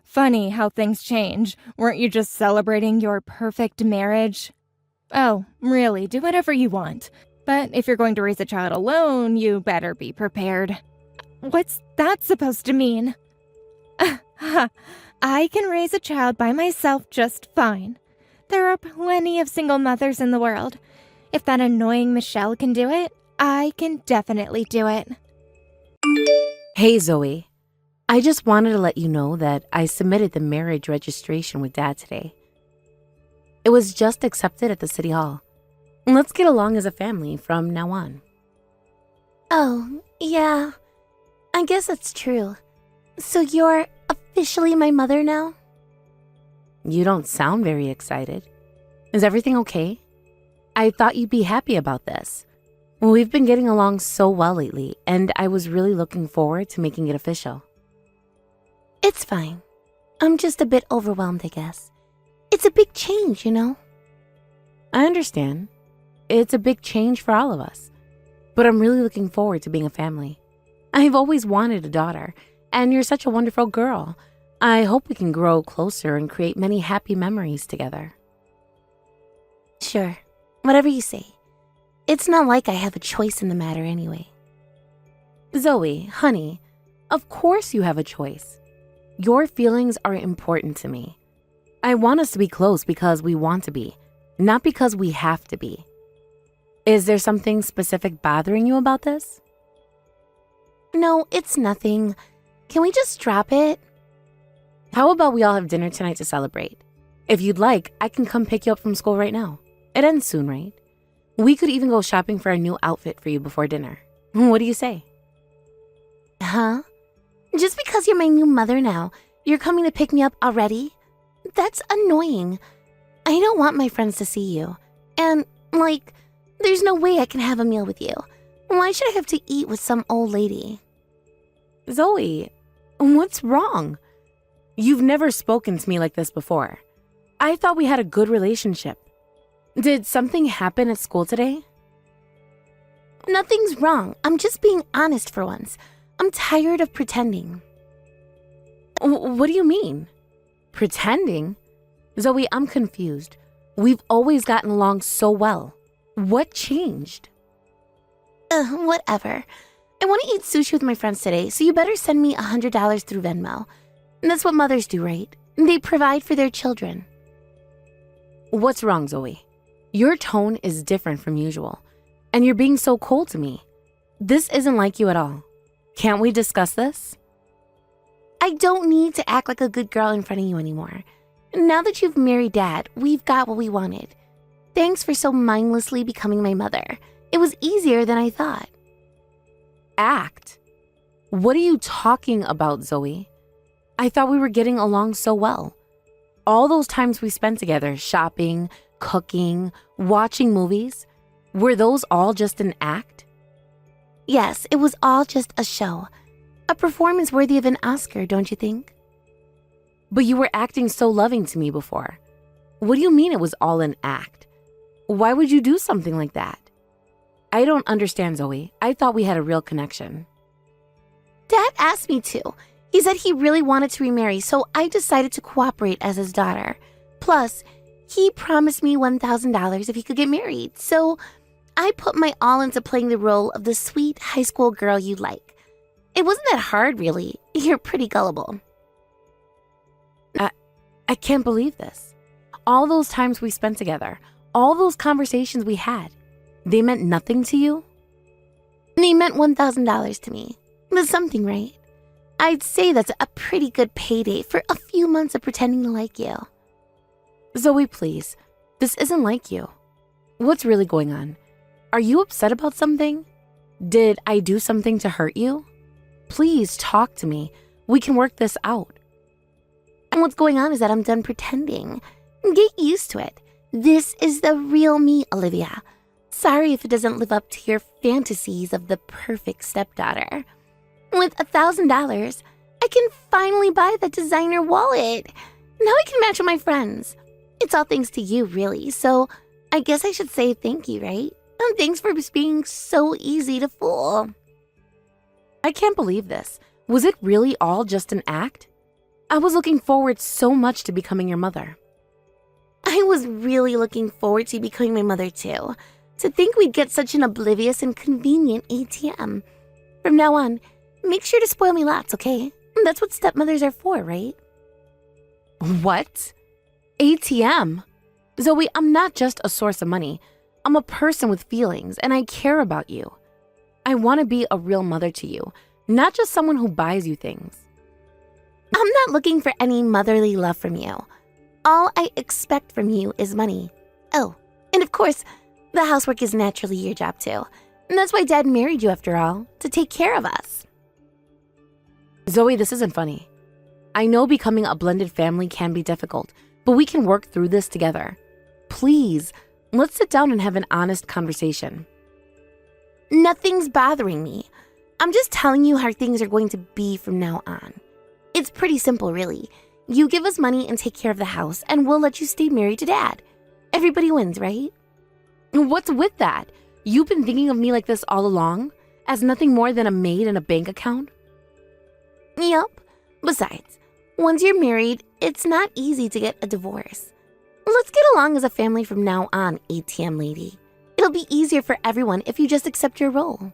Funny how things change. Weren't you just celebrating your perfect marriage? Oh, really, do whatever you want. But if you're going to raise a child alone, you better be prepared. What's that supposed to mean? I can raise a child by myself just fine. There are plenty of single mothers in the world. If that annoying Michelle can do it, I can definitely do it. Hey, Zoe. I just wanted to let you know that I submitted the marriage registration with Dad today. It was just accepted at the City Hall. Let's get along as a family from now on. Oh, yeah. I guess that's true. So you're officially my mother now? You don't sound very excited. Is everything okay? I thought you'd be happy about this. We've been getting along so well lately, and I was really looking forward to making it official. It's fine. I'm just a bit overwhelmed, I guess. It's a big change, you know? I understand. It's a big change for all of us. But I'm really looking forward to being a family. I've always wanted a daughter, and you're such a wonderful girl. I hope we can grow closer and create many happy memories together. Sure, whatever you say. It's not like I have a choice in the matter anyway. Zoe, honey, of course you have a choice. Your feelings are important to me. I want us to be close because we want to be, not because we have to be. Is there something specific bothering you about this? No, it's nothing. Can we just drop it? How about we all have dinner tonight to celebrate? If you'd like, I can come pick you up from school right now. It ends soon, right? We could even go shopping for a new outfit for you before dinner. What do you say? Huh? Just because you're my new mother now, you're coming to pick me up already? That's annoying. I don't want my friends to see you. And, there's no way I can have a meal with you. Why should I have to eat with some old lady? Zoe, what's wrong? You've never spoken to me like this before. I thought we had a good relationship. Did something happen at school today? Nothing's wrong. I'm just being honest for once. I'm tired of pretending. What do you mean? Pretending? Zoe, I'm confused. We've always gotten along so well. What changed? Whatever. I want to eat sushi with my friends today, so you better send me $100 through Venmo. That's what mothers do, right? They provide for their children. What's wrong, Zoe? Your tone is different from usual, and you're being so cold to me. This isn't like you at all. Can't we discuss this? I don't need to act like a good girl in front of you anymore. Now that you've married Dad, we've got what we wanted. Thanks for so mindlessly becoming my mother. It was easier than I thought. Act? What are you talking about, Zoe? I thought we were getting along so well. All those times we spent together, shopping, cooking, watching movies, were those all just an act? Yes, it was all just a show. A performance worthy of an Oscar, don't you think? But you were acting so loving to me before. What do you mean it was all an act? Why would you do something like that? I don't understand, Zoe. I thought we had a real connection. Dad asked me to. He said he really wanted to remarry, so I decided to cooperate as his daughter. Plus, he promised me $1,000 if he could get married, so I put my all into playing the role of the sweet high school girl you like. It wasn't that hard, really. You're pretty gullible. I can't believe this. All those times we spent together, all those conversations we had, they meant nothing to you? They meant $1,000 to me. That's something, right? I'd say that's a pretty good payday for a few months of pretending to like you. Zoe, please. This isn't like you. What's really going on? Are you upset about something? Did I do something to hurt you? Please talk to me. We can work this out. And what's going on is that I'm done pretending. Get used to it. This is the real me, Olivia. Sorry if it doesn't live up to your fantasies of the perfect stepdaughter. With $1,000, I can finally buy that designer wallet. Now I can match with my friends. It's all thanks to you, really, so I guess I should say thank you, right? And thanks for just being so easy to fool. I can't believe this. Was it really all just an act? I was looking forward so much to becoming your mother. I was really looking forward to becoming my mother, too. To think we'd get such an oblivious and convenient ATM. From now on, make sure to spoil me lots, okay? That's what stepmothers are for, right? What? ATM? Zoe, I'm not just a source of money. I'm a person with feelings, and I care about you. I want to be a real mother to you, not just someone who buys you things. I'm not looking for any motherly love from you. All I expect from you is money. Oh, and of course, the housework is naturally your job too. And that's why Dad married you after all, to take care of us. Zoe, this isn't funny. I know becoming a blended family can be difficult, but we can work through this together. Please, let's sit down and have an honest conversation. Nothing's bothering me. I'm just telling you how things are going to be from now on. It's pretty simple, really. You give us money and take care of the house, and we'll let you stay married to Dad. Everybody wins, right? What's with that? You've been thinking of me like this all along? As nothing more than a maid and a bank account? Yup. Besides, once you're married, it's not easy to get a divorce. Let's get along as a family from now on, ATM lady. It'll be easier for everyone if you just accept your role.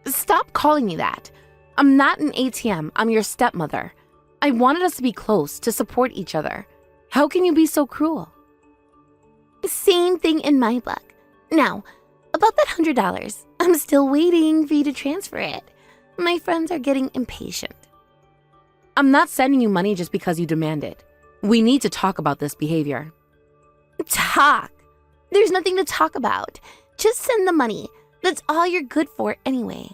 Stop calling me that. I'm not an ATM. I'm your stepmother. I wanted us to be close, to support each other. How can you be so cruel? Same thing in my book. Now, about that $100, I'm still waiting for you to transfer it. My friends are getting impatient. I'm not sending you money just because you demand it. We need to talk about this behavior. Talk? There's nothing to talk about. Just send the money. That's all you're good for anyway.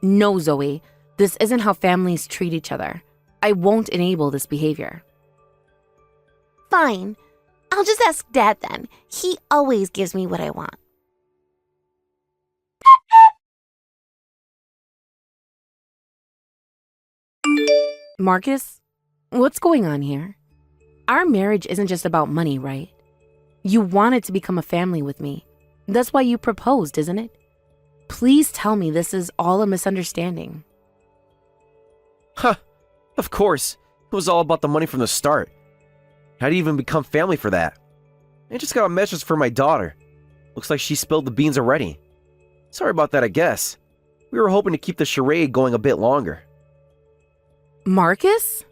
No, Zoe. This isn't how families treat each other. I won't enable this behavior. Fine. I'll just ask Dad then. He always gives me what I want. Marcus, what's going on here? Our marriage isn't just about money, right? You wanted to become a family with me. That's why you proposed, isn't it? Please tell me this is all a misunderstanding. Huh. Of course. It was all about the money from the start. How do you even become family for that? I just got a message for my daughter. Looks like she spilled the beans already. Sorry about that, I guess. We were hoping to keep the charade going a bit longer. Marcus?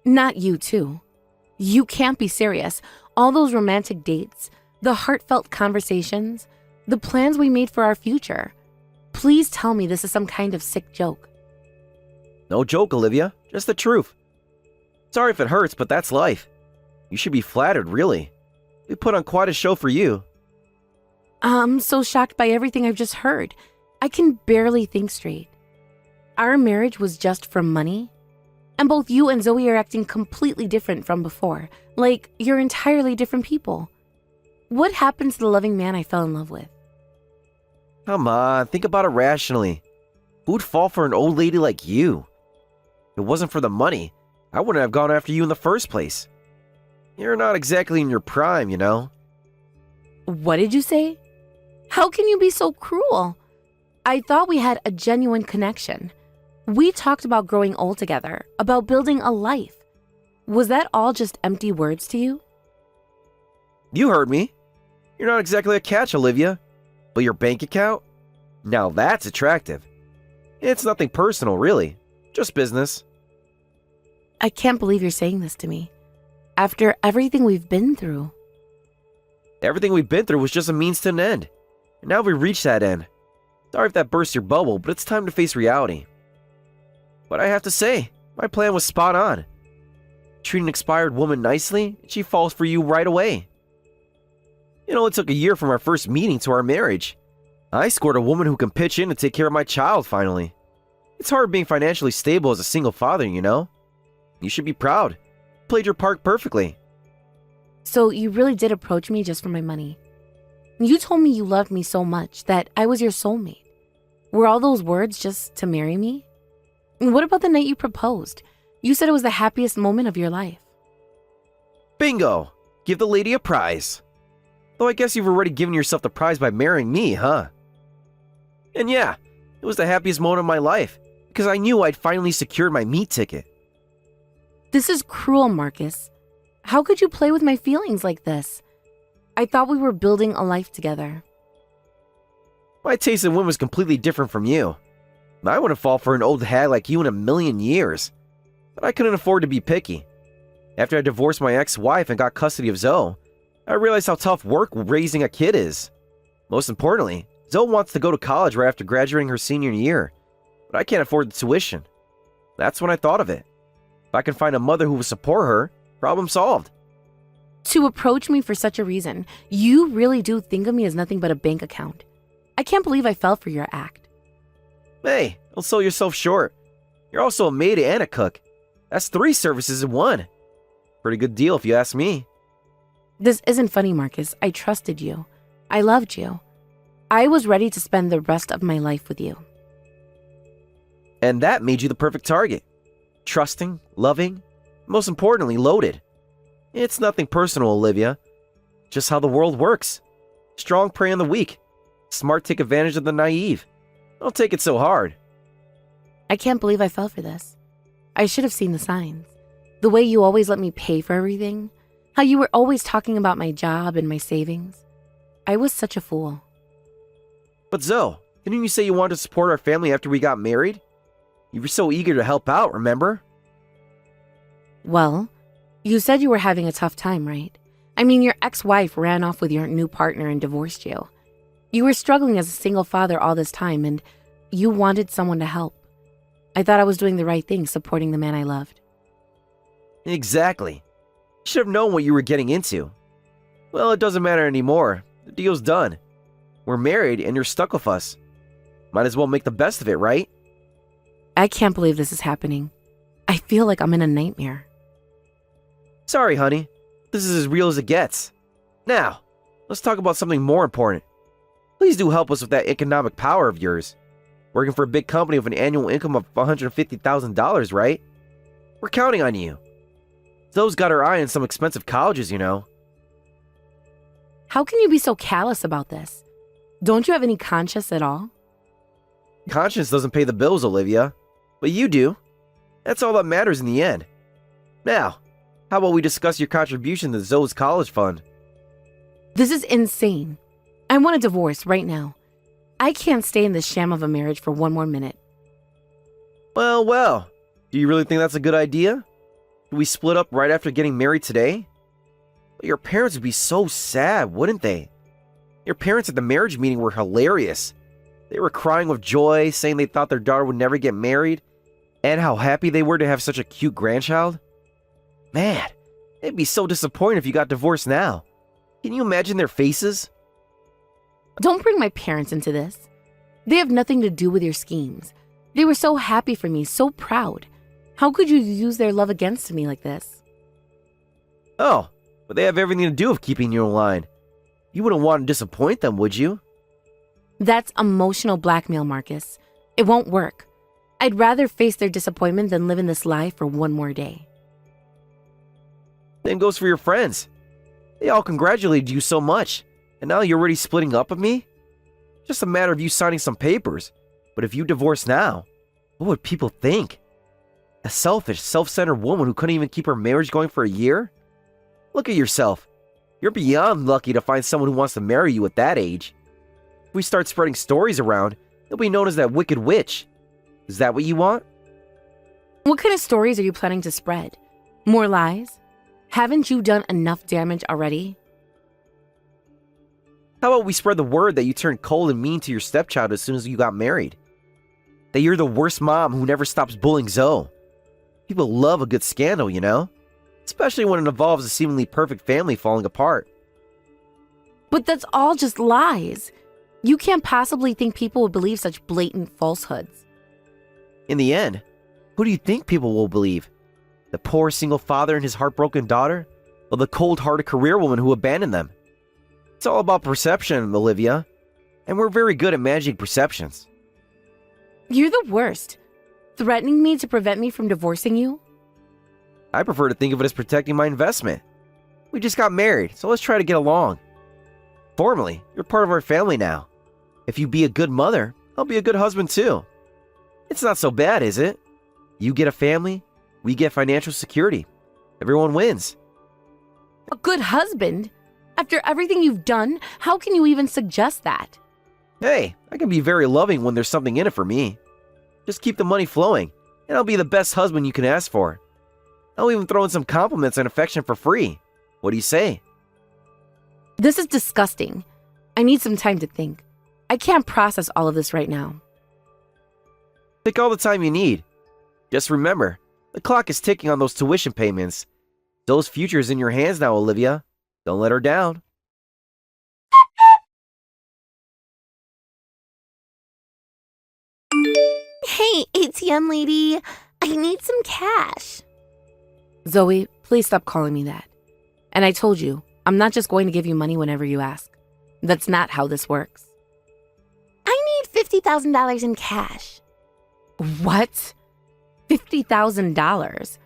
Not you too. You can't be serious. All those romantic dates, the heartfelt conversations, the plans we made for our future. Please tell me this is some kind of sick joke. No joke, Olivia. Just the truth. Sorry if it hurts, but that's life. You should be flattered, really. We put on quite a show for you. I'm so shocked by everything I've just heard. I can barely think straight. Our marriage was just for money? And both you and Zoe are acting completely different from before. Like you're entirely different people. What happened to the loving man I fell in love with? Come on, think about it rationally. Who'd fall for an old lady like you? If it wasn't for the money, I wouldn't have gone after you in the first place. You're not exactly in your prime, you know. What did you say? How can you be so cruel? I thought we had a genuine connection. We talked about growing old together, about building a life. Was that all just empty words to you? You heard me. You're not exactly a catch, Olivia. But your bank account? Now that's attractive. It's nothing personal, really. Just business. I can't believe you're saying this to me. After everything we've been through. Everything we've been through was just a means to an end. And now we've reached that end. Sorry if that burst your bubble, but it's time to face reality. But I have to say, my plan was spot on. Treat an expired woman nicely, and she falls for you right away. It only took a year from our first meeting to our marriage. I scored a woman who can pitch in to take care of my child finally. It's hard being financially stable as a single father, you know? You should be proud. Played your part perfectly. So you really did approach me just for my money. You told me you loved me so much, that I was your soulmate. Were all those words just to marry me? And what about the night you proposed? You said it was the happiest moment of your life. Bingo! Give the lady a prize. Though I guess you've already given yourself the prize by marrying me, huh? And yeah, it was the happiest moment of my life, because I knew I'd finally secured my meat ticket. This is cruel, Marcus. How could you play with my feelings like this? I thought we were building a life together. My taste in women was completely different from you. I wouldn't fall for an old hag like you in a million years. But I couldn't afford to be picky. After I divorced my ex-wife and got custody of Zoe, I realized how tough work raising a kid is. Most importantly, Zoe wants to go to college right after graduating her senior year, but I can't afford the tuition. That's when I thought of it. If I can find a mother who will support her, problem solved. To approach me for such a reason, you really do think of me as nothing but a bank account. I can't believe I fell for your act. Hey, don't sell yourself short. You're also a maid and a cook. That's 3 services in one. Pretty good deal if you ask me. This isn't funny, Marcus. I trusted you. I loved you. I was ready to spend the rest of my life with you. And that made you the perfect target. Trusting, loving, most importantly, loaded. It's nothing personal, Olivia. Just how the world works. Strong prey on the weak. Smart take advantage of the naive. Don't take it so hard. I can't believe I fell for this. I should have seen the signs. The way you always let me pay for everything. How you were always talking about my job and my savings. I was such a fool. But Zoe, didn't you say you wanted to support our family after we got married? You were so eager to help out, remember? Well, you said you were having a tough time, right? I mean, your ex-wife ran off with your new partner and divorced you. You were struggling as a single father all this time, and you wanted someone to help. I thought I was doing the right thing, supporting the man I loved. Exactly. You should have known what you were getting into. Well, it doesn't matter anymore. The deal's done. We're married and you're stuck with us. Might as well make the best of it, right? I can't believe this is happening. I feel like I'm in a nightmare. Sorry, honey. This is as real as it gets. Now, let's talk about something more important. Please do help us with that economic power of yours. Working for a big company with an annual income of $150,000, right? We're counting on you. Zoe's got her eye on some expensive colleges, you know. How can you be so callous about this? Don't you have any conscience at all? Conscience doesn't pay the bills, Olivia. But you do. That's all that matters in the end. Now, how about we discuss your contribution to Zoe's college fund? This is insane. I want a divorce right now. I can't stay in this sham of a marriage for one more minute. Well. Do you really think that's a good idea? Do we split up right after getting married today? Your parents would be so sad, wouldn't they? Your parents at the marriage meeting were hilarious. They were crying with joy, saying they thought their daughter would never get married, and how happy they were to have such a cute grandchild. Man, they'd be so disappointed if you got divorced now. Can you imagine their faces? Don't bring my parents into this. They have nothing to do with your schemes. They were so happy for me, so proud. How could you use their love against me like this? Oh, but they have everything to do with keeping you in line. You wouldn't want to disappoint them, would you? That's emotional blackmail, Marcus. It won't work. I'd rather face their disappointment than live in this lie for one more day. Same goes for your friends. They all congratulated you so much, and now you're already splitting up with me? Just a matter of you signing some papers. But if you divorce now, what would people think? A selfish, self-centered woman who couldn't even keep her marriage going for a year? Look at yourself. You're beyond lucky to find someone who wants to marry you at that age. If we start spreading stories around, you'll be known as that wicked witch. Is that what you want? What kind of stories are you planning to spread? More lies? Haven't you done enough damage already? How about we spread the word that you turned cold and mean to your stepchild as soon as you got married? That you're the worst mom who never stops bullying Zoe. People love a good scandal, you know? Especially when it involves a seemingly perfect family falling apart. But that's all just lies. You can't possibly think people would believe such blatant falsehoods. In the end, who do you think people will believe? The poor single father and his heartbroken daughter? Or the cold-hearted career woman who abandoned them? It's all about perception, Olivia. And we're very good at managing perceptions. You're the worst. Threatening me to prevent me from divorcing you? I prefer to think of it as protecting my investment. We just got married, so let's try to get along. Formally, you're part of our family now. If you be a good mother, I'll be a good husband too. It's not so bad, is it? You get a family, we get financial security. Everyone wins. A good husband? After everything you've done, how can you even suggest that? Hey, I can be very loving when there's something in it for me. Just keep the money flowing, and I'll be the best husband you can ask for. I'll even throw in some compliments and affection for free. What do you say? This is disgusting. I need some time to think. I can't process all of this right now. Take all the time you need. Just remember, the clock is ticking on those tuition payments. Those futures in your hands now, Olivia. Don't let her down. Hey, ATM lady, I need some cash. Zoe, please stop calling me that. And I told you, I'm not just going to give you money whenever you ask. That's not how this works. I need $50,000 in cash. What? $50,000?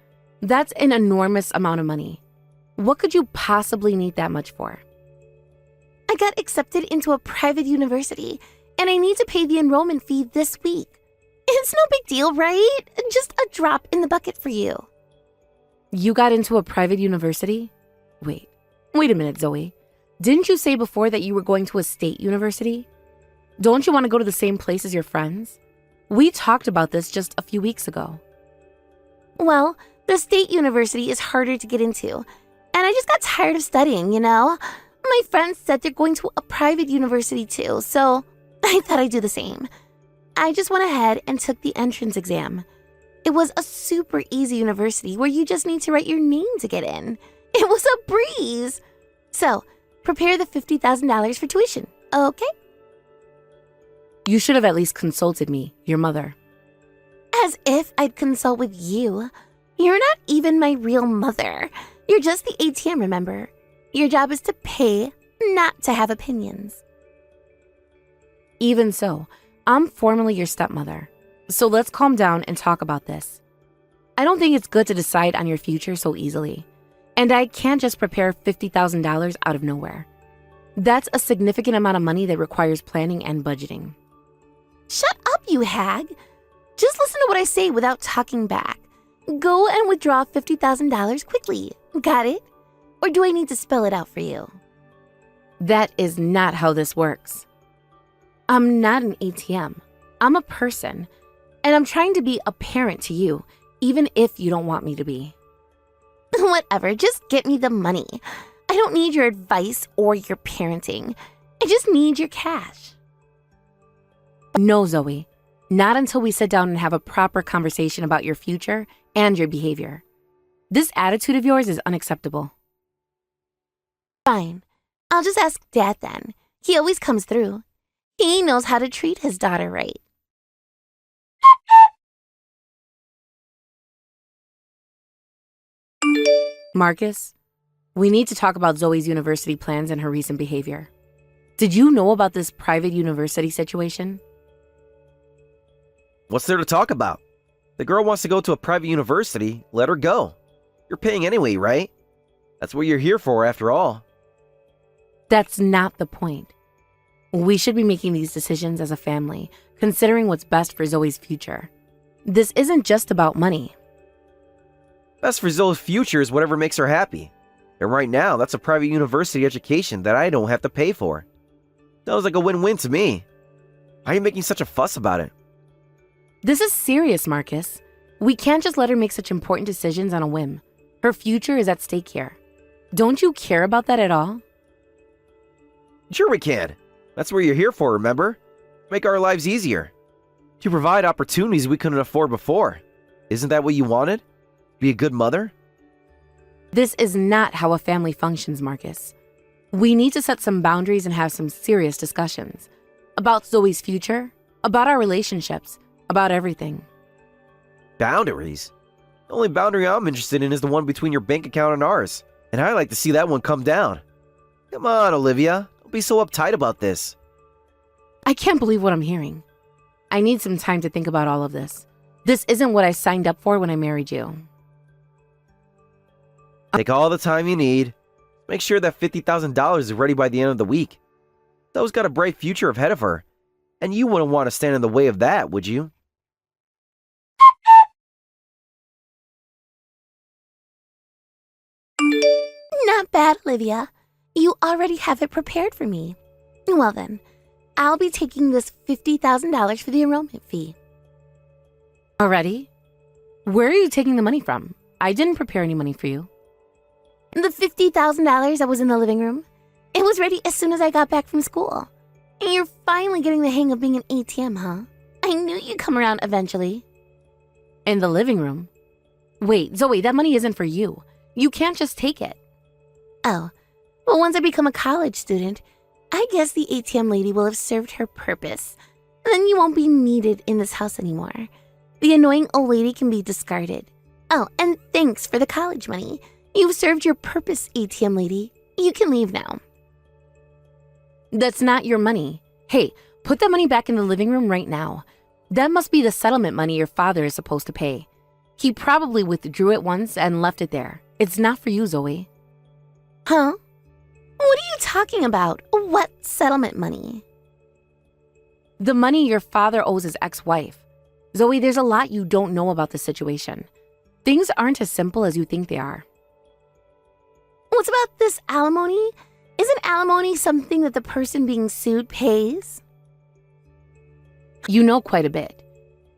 That's an enormous amount of money. What could you possibly need that much for? I got accepted into a private university, and I need to pay the enrollment fee this week. It's no big deal, right? Just a drop in the bucket for you. You got into a private university? Wait a minute, Zoe. Didn't you say before that you were going to a state university? Don't you want to go to the same place as your friends? We talked about this just a few weeks ago. Well, the state university is harder to get into, and I just got tired of studying, you know? My friends said they're going to a private university too, so I thought I'd do the same. I just went ahead and took the entrance exam. It was a super easy university where you just need to write your name to get in. It was a breeze. So, prepare the $50,000 for tuition, okay? You should have at least consulted me, your mother. As if I'd consult with you. You're not even my real mother. You're just the ATM, remember? Your job is to pay, not to have opinions. Even so, I'm formally your stepmother. So let's calm down and talk about this. I don't think it's good to decide on your future so easily. And I can't just prepare $50,000 out of nowhere. That's a significant amount of money that requires planning and budgeting. Shut up, you hag. Just listen to what I say without talking back. Go and withdraw $50,000 quickly. Got it? Or do I need to spell it out for you? That is not how this works. I'm not an ATM. I'm a person. And I'm trying to be a parent to you, even if you don't want me to be. Whatever, just get me the money. I don't need your advice or your parenting. I just need your cash. No, Zoe. Not until we sit down and have a proper conversation about your future and your behavior. This attitude of yours is unacceptable. Fine. I'll just ask Dad then. He always comes through. He knows how to treat his daughter right. Marcus, we need to talk about Zoe's university plans and her recent behavior. Did you know about this private university situation? What's there to talk about? The girl wants to go to a private university, let her go. You're paying anyway, right? That's what you're here for, after all. That's not the point. We should be making these decisions as a family, considering what's best for Zoe's future. This isn't just about money. Best for Zoe's future is whatever makes her happy. And right now, that's a private university education that I don't have to pay for. Sounds like a win-win to me. Why are you making such a fuss about it? This is serious, Marcus. We can't just let her make such important decisions on a whim. Her future is at stake here. Don't you care about that at all? Sure we can. That's what you're here for, remember? Make our lives easier. To provide opportunities we couldn't afford before. Isn't that what you wanted? Be a good mother? This is not how a family functions, Marcus. We need to set some boundaries and have some serious discussions. About Zoe's future, about our relationships, about everything. Boundaries? The only boundary I'm interested in is the one between your bank account and ours. And I like to see that one come down. Come on, Olivia. Don't be so uptight about this. I can't believe what I'm hearing. I need some time to think about all of this. This isn't what I signed up for when I married you. Take all the time you need. Make sure that $50,000 is ready by the end of the week. Zoe's got a bright future ahead of her. And you wouldn't want to stand in the way of that, would you? Not bad, Olivia. You already have it prepared for me. Well then, I'll be taking this $50,000 for the enrollment fee. Already? Where are you taking the money from? I didn't prepare any money for you. The $50,000 that was in the living room, it was ready as soon as I got back from school. And you're finally getting the hang of being an ATM, huh? I knew you'd come around eventually. In the living room? Wait, Zoe, that money isn't for you. You can't just take it. Oh, well, once I become a college student, I guess the ATM lady will have served her purpose. Then you won't be needed in this house anymore. The annoying old lady can be discarded. Oh, and thanks for the college money. You've served your purpose, ATM lady. You can leave now. That's not your money. Hey, put that money back in the living room right now. That must be the settlement money your father is supposed to pay. He probably withdrew it once and left it there. It's not for you, Zoe. Huh? What are you talking about? What settlement money? The money your father owes his ex-wife. Zoe, there's a lot you don't know about the situation. Things aren't as simple as you think they are. What's about this alimony? Isn't alimony something that the person being sued pays? You know quite a bit.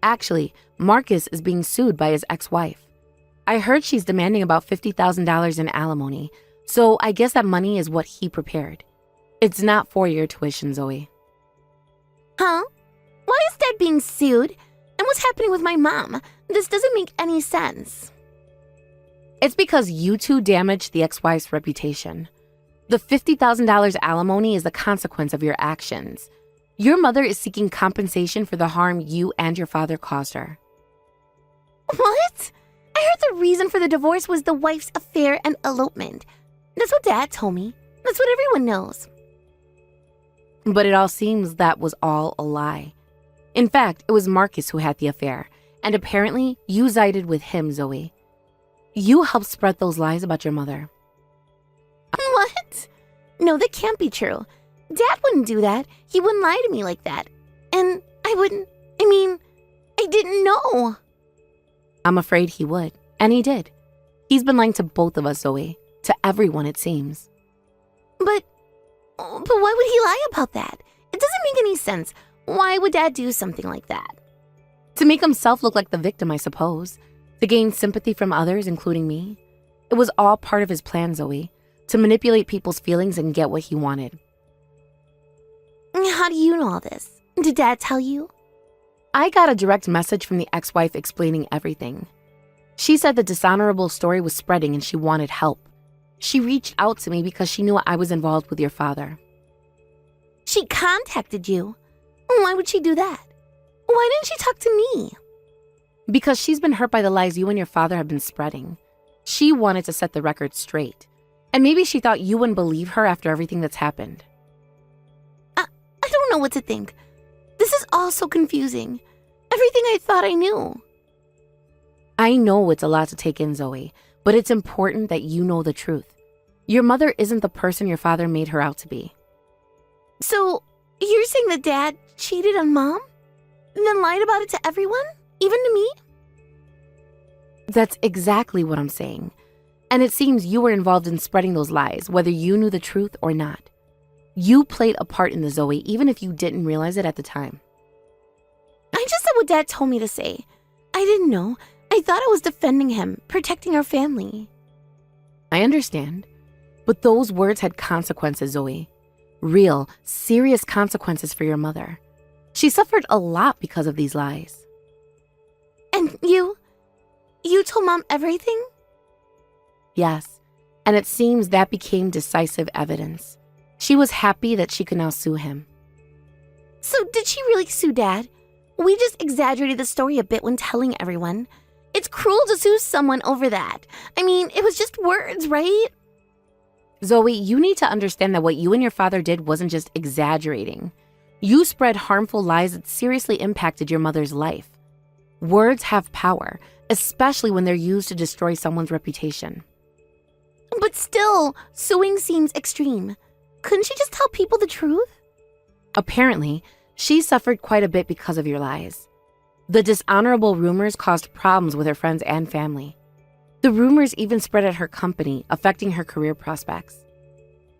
Actually, Marcus is being sued by his ex-wife. I heard she's demanding about $50,000 in alimony, so I guess that money is what he prepared. It's not for your tuition, Zoe. Huh? Why is Dad being sued? And what's happening with my mom? This doesn't make any sense. It's because you two damaged the ex-wife's reputation. The $50,000 alimony is the consequence of your actions. Your mother is seeking compensation for the harm you and your father caused her. What? I heard the reason for the divorce was the wife's affair and elopement. That's what Dad told me. That's what everyone knows. But it all seems that was all a lie. In fact, it was Marcus who had the affair, and apparently you sided with him, Zoe. You helped spread those lies about your mother. What? No, that can't be true. Dad wouldn't do that. He wouldn't lie to me like that. And I didn't know. I'm afraid he would, and he did. He's been lying to both of us, Zoe. To everyone, it seems. But why would he lie about that? It doesn't make any sense. Why would Dad do something like that? To make himself look like the victim, I suppose. To gain sympathy from others, including me. It was all part of his plan, Zoe. To manipulate people's feelings and get what he wanted. How do you know all this? Did Dad tell you? I got a direct message from the ex-wife explaining everything. She said the dishonorable story was spreading and she wanted help. She reached out to me because she knew I was involved with your father. She contacted you? Why would she do that? Why didn't she talk to me? Because she's been hurt by the lies you and your father have been spreading. She wanted to set the record straight. And maybe she thought you wouldn't believe her after everything that's happened. I don't know what to think. This is all so confusing. Everything I thought I knew. I know it's a lot to take in, Zoe, but it's important that you know the truth. Your mother isn't the person your father made her out to be. So, you're saying that Dad cheated on Mom? And then lied about it to everyone? Even to me? That's exactly what I'm saying. And it seems you were involved in spreading those lies, whether you knew the truth or not. You played a part in this, Zoe, even if you didn't realize it at the time. I just said what Dad told me to say. I didn't know. I thought I was defending him, protecting our family. I understand, but those words had consequences, Zoe. Real, serious consequences for your mother. She suffered a lot because of these lies. And you told Mom everything? Yes, and it seems that became decisive evidence. She was happy that she could now sue him. So did she really sue Dad? We just exaggerated the story a bit when telling everyone. It's cruel to sue someone over that. I mean, it was just words, right? Zoe, you need to understand that what you and your father did wasn't just exaggerating. You spread harmful lies that seriously impacted your mother's life. Words have power, especially when they're used to destroy someone's reputation. But still, suing seems extreme. Couldn't she just tell people the truth? Apparently, she suffered quite a bit because of your lies. The dishonorable rumors caused problems with her friends and family. The rumors even spread at her company, affecting her career prospects.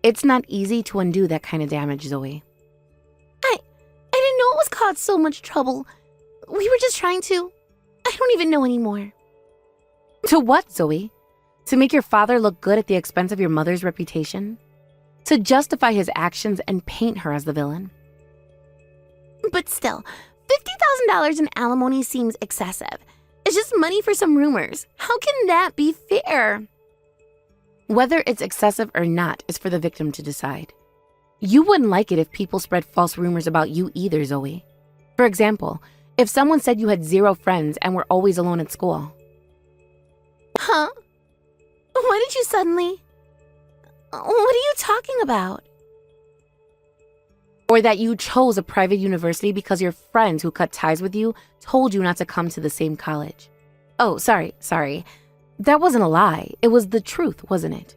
It's not easy to undo that kind of damage, Zoe. I didn't know it was caused so much trouble. We were just trying to... I don't even know anymore. To what, Zoe? To make your father look good at the expense of your mother's reputation? To justify his actions and paint her as the villain? But still, $50,000 in alimony seems excessive. It's just money for some rumors. How can that be fair? Whether it's excessive or not is for the victim to decide. You wouldn't like it if people spread false rumors about you either, Zoe. For example, if someone said you had 0 friends and were always alone at school. Huh? Why did you suddenly... What are you talking about? Or that you chose a private university because your friends who cut ties with you told you not to come to the same college. Oh, sorry. That wasn't a lie. It was the truth, wasn't it?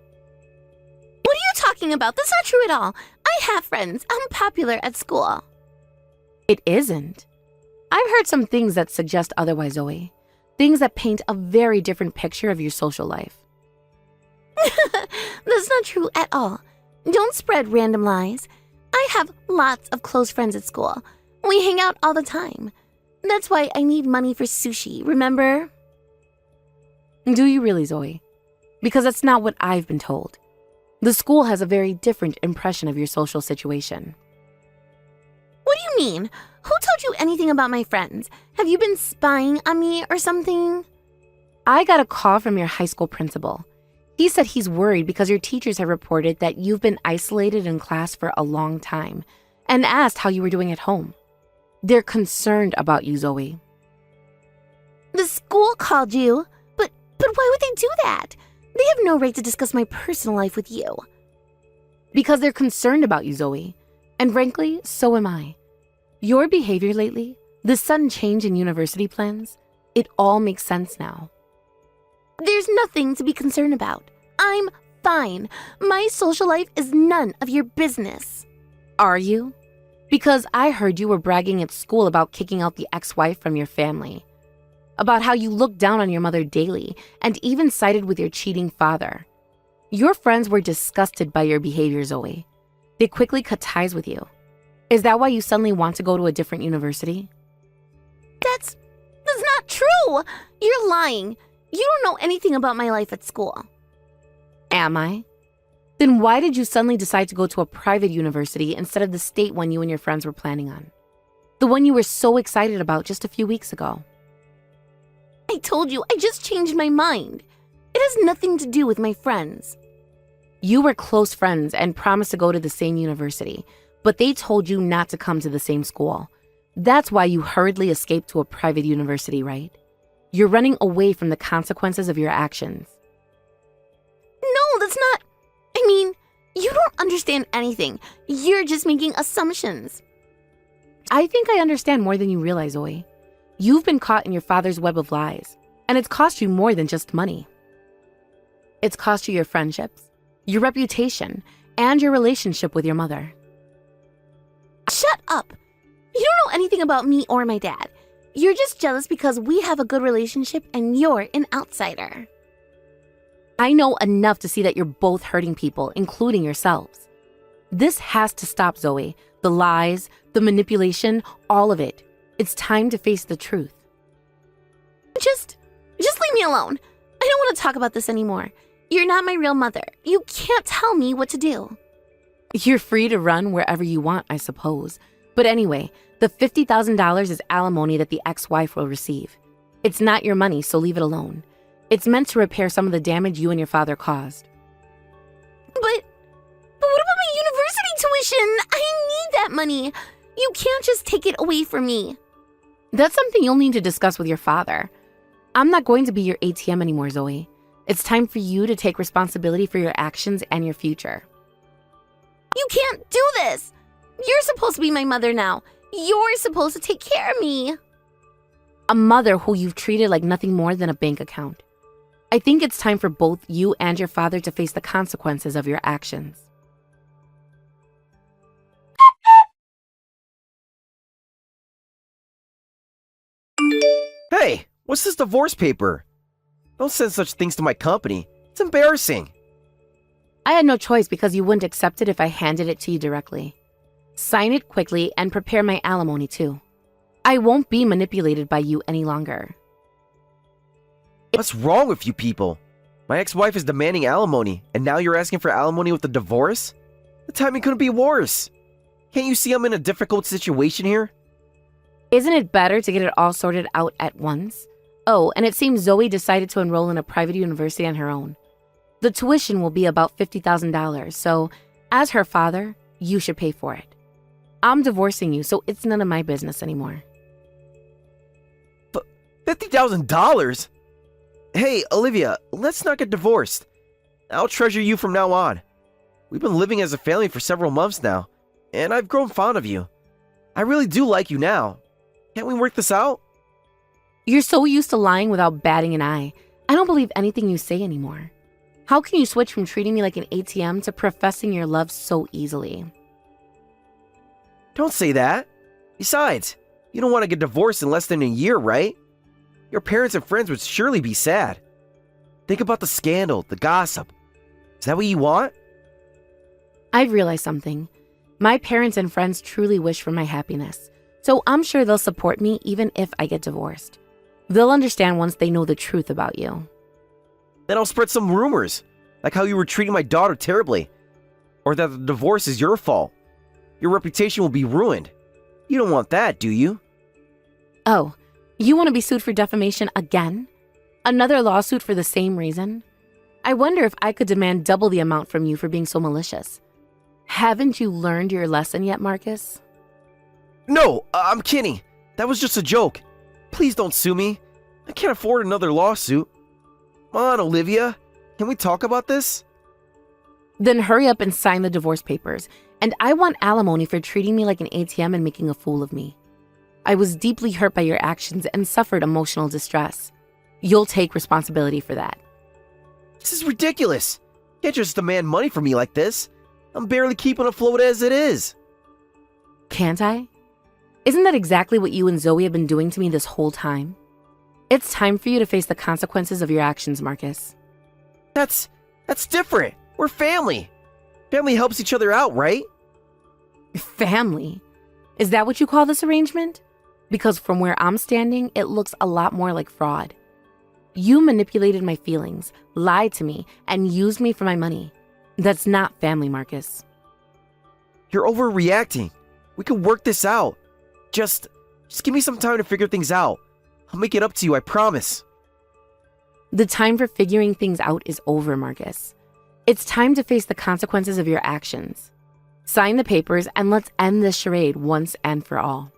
What are you talking about? That's not true at all. I have friends. I'm popular at school. It isn't. I've heard some things that suggest otherwise, Zoe. Things that paint a very different picture of your social life. That's not true at all. Don't spread random lies. I have lots of close friends at school. We hang out all the time. That's why I need money for sushi, remember? Do you really, Zoe? Because that's not what I've been told. The school has a very different impression of your social situation. What do you mean? Who told you anything about my friends? Have you been spying on me or something? I got a call from your high school principal. He said he's worried because your teachers have reported that you've been isolated in class for a long time and asked how you were doing at home. They're concerned about you, Zoe. The school called you? But why would they do that? They have no right to discuss my personal life with you. Because they're concerned about you, Zoe. And frankly, so am I. Your behavior lately, the sudden change in university plans, it all makes sense now. There's nothing to be concerned about. I'm fine. My social life is none of your business. Are you? Because I heard you were bragging at school about kicking out the ex-wife from your family. About how you looked down on your mother daily and even sided with your cheating father. Your friends were disgusted by your behavior, Zoe. They quickly cut ties with you. Is that why you suddenly want to go to a different university? That's not true. You're lying. You don't know anything about my life at school. Am I? Then why did you suddenly decide to go to a private university instead of the state one you and your friends were planning on? The one you were so excited about just a few weeks ago. I told you, I just changed my mind. It has nothing to do with my friends. You were close friends and promised to go to the same university, but they told you not to come to the same school. That's why you hurriedly escaped to a private university, right? You're running away from the consequences of your actions. No, that's not... I mean, you don't understand anything. You're just making assumptions. I think I understand more than you realize, Zoe. You've been caught in your father's web of lies, and it's cost you more than just money. It's cost you your friendships, your reputation, and your relationship with your mother. Shut up! You don't know anything about me or my dad. You're just jealous because we have a good relationship and you're an outsider. I know enough to see that you're both hurting people, including yourselves. This has to stop, Zoe. The lies, the manipulation, all of it. It's time to face the truth. Just leave me alone. I don't want to talk about this anymore. You're not my real mother. You can't tell me what to do. You're free to run wherever you want, I suppose. But anyway, the $50,000 is alimony that the ex-wife will receive. It's not your money, so leave it alone. It's meant to repair some of the damage you and your father caused. But what about my university tuition? I need that money. You can't just take it away from me. That's something you'll need to discuss with your father. I'm not going to be your ATM anymore, Zoe. It's time for you to take responsibility for your actions and your future. You can't do this. You're supposed to be my mother now. You're supposed to take care of me. A mother who you've treated like nothing more than a bank account. I think it's time for both you and your father to face the consequences of your actions. Hey, what's this divorce paper? Don't send such things to my company. It's embarrassing. I had no choice because you wouldn't accept it if I handed it to you directly. Sign it quickly and prepare my alimony too. I won't be manipulated by you any longer. What's wrong with you people? My ex-wife is demanding alimony, and now you're asking for alimony with the divorce? The timing couldn't be worse. Can't you see I'm in a difficult situation here? Isn't it better to get it all sorted out at once? Oh, and it seems Zoe decided to enroll in a private university on her own. The tuition will be about $50,000, so as her father, you should pay for it. I'm divorcing you, so it's none of my business anymore. But $50,000? Hey, Olivia, let's not get divorced. I'll treasure you from now on. We've been living as a family for several months now, and I've grown fond of you. I really do like you now. Can't we work this out? You're so used to lying without batting an eye. I don't believe anything you say anymore. How can you switch from treating me like an ATM to professing your love so easily? Don't say that. Besides, you don't want to get divorced in less than a year, right? Your parents and friends would surely be sad. Think about the scandal, the gossip. Is that what you want? I've realized something. My parents and friends truly wish for my happiness, so I'm sure they'll support me even if I get divorced. They'll understand once they know the truth about you. Then I'll spread some rumors, like how you were treating my daughter terribly, or that the divorce is your fault. Your reputation will be ruined. You don't want that, do you? Oh, you want to be sued for defamation again? Another lawsuit for the same reason? I wonder if I could demand double the amount from you for being so malicious. Haven't you learned your lesson yet, Marcus? No, I'm kidding. That was just a joke. Please don't sue me. I can't afford another lawsuit. Come on, Olivia. Can we talk about this? Then hurry up and sign the divorce papers. And I want alimony for treating me like an ATM and making a fool of me. I was deeply hurt by your actions and suffered emotional distress. You'll take responsibility for that. This is ridiculous. You can't just demand money from me like this. I'm barely keeping afloat as it is. Can't I? Isn't that exactly what you and Zoe have been doing to me this whole time? It's time for you to face the consequences of your actions, Marcus. That's different. We're family. Family helps each other out, right? Family? Is that what you call this arrangement? Because from where I'm standing, it looks a lot more like fraud. You manipulated my feelings, lied to me, and used me for my money. That's not family, Marcus. You're overreacting. We can work this out. Just give me some time to figure things out. I'll make it up to you, I promise. The time for figuring things out is over, Marcus. It's time to face the consequences of your actions. Sign the papers and let's end this charade once and for all.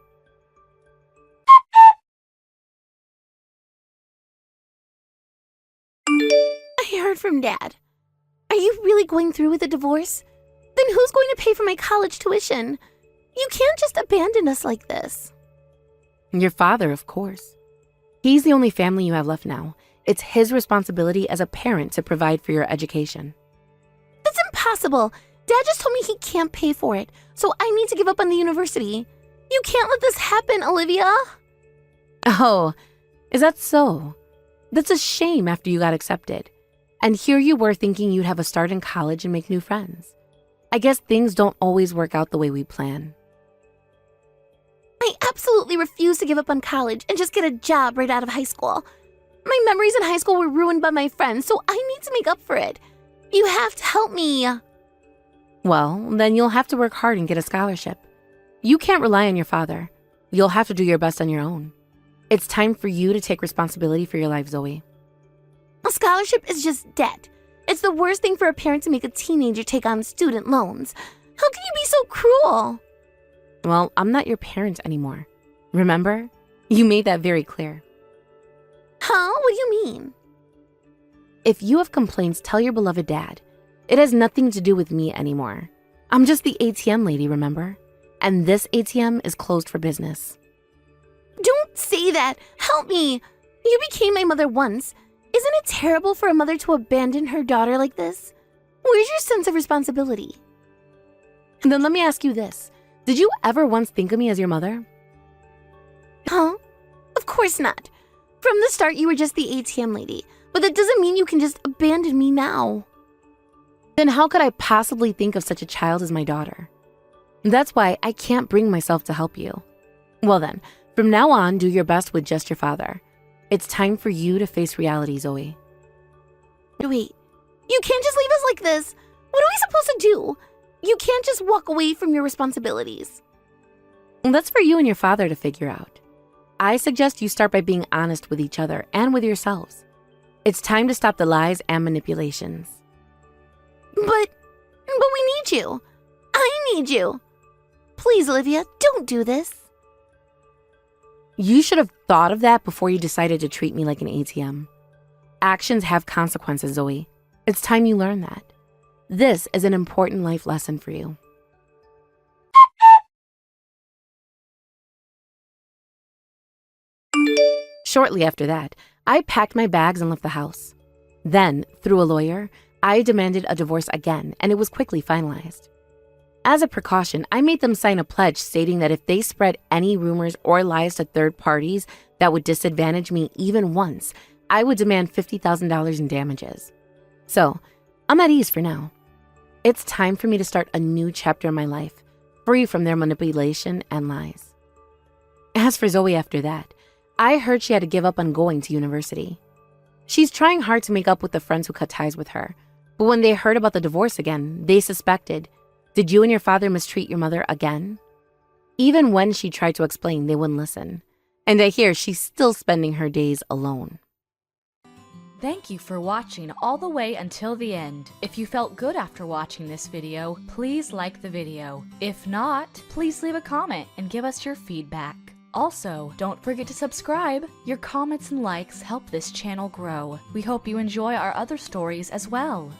I heard from Dad. Are you really going through with the divorce? Then who's going to pay for my college tuition? You can't just abandon us like this. Your father, of course. He's the only family you have left now. It's his responsibility as a parent to provide for your education. That's impossible. Dad just told me he can't pay for it, so I need to give up on the university. You can't let this happen, Olivia. Oh, is that so? That's a shame after you got accepted. And here you were thinking you'd have a start in college and make new friends. I guess things don't always work out the way we plan. I absolutely refuse to give up on college and just get a job right out of high school. My memories in high school were ruined by my friends, so I need to make up for it. You have to help me. Well, then you'll have to work hard and get a scholarship. You can't rely on your father. You'll have to do your best on your own. It's time for you to take responsibility for your life, Zoe. A scholarship is just debt. It's the worst thing for a parent to make a teenager take on student loans. How can you be so cruel? Well, I'm not your parent anymore. Remember? You made that very clear. Huh? What do you mean? If you have complaints, tell your beloved dad. It has nothing to do with me anymore. I'm just the ATM lady, remember? And this ATM is closed for business. Don't say that. Help me. You became my mother once. Isn't it terrible for a mother to abandon her daughter like this? Where's your sense of responsibility? And then let me ask you this. Did you ever once think of me as your mother? Huh? Of course not. From the start, you were just the ATM lady. But that doesn't mean you can just abandon me now. Then how could I possibly think of such a child as my daughter? That's why I can't bring myself to help you. Well then, from now on, do your best with just your father. It's time for you to face reality, Zoe. Wait, you can't just leave us like this. What are we supposed to do? You can't just walk away from your responsibilities. That's for you and your father to figure out. I suggest you start by being honest with each other and with yourselves. It's time to stop the lies and manipulations. But we need you. I need you. Please, Olivia, don't do this. You should have thought of that before you decided to treat me like an ATM. Actions have consequences, Zoe. It's time you learn that. This is an important life lesson for you. Shortly after that, I packed my bags and left the house. Then, through a lawyer, I demanded a divorce again, and it was quickly finalized. As a precaution, I made them sign a pledge stating that if they spread any rumors or lies to third parties that would disadvantage me even once, I would demand $50,000 in damages. So, I'm at ease for now. It's time for me to start a new chapter in my life, free from their manipulation and lies. As for Zoe after that, I heard she had to give up on going to university. She's trying hard to make up with the friends who cut ties with her, but when they heard about the divorce again, they suspected, did you and your father mistreat your mother again? Even when she tried to explain, they wouldn't listen. And I hear she's still spending her days alone. Thank you for watching all the way until the end. If you felt good after watching this video, please like the video. If not, please leave a comment and give us your feedback. Also, don't forget to subscribe. Your comments and likes help this channel grow. We hope you enjoy our other stories as well.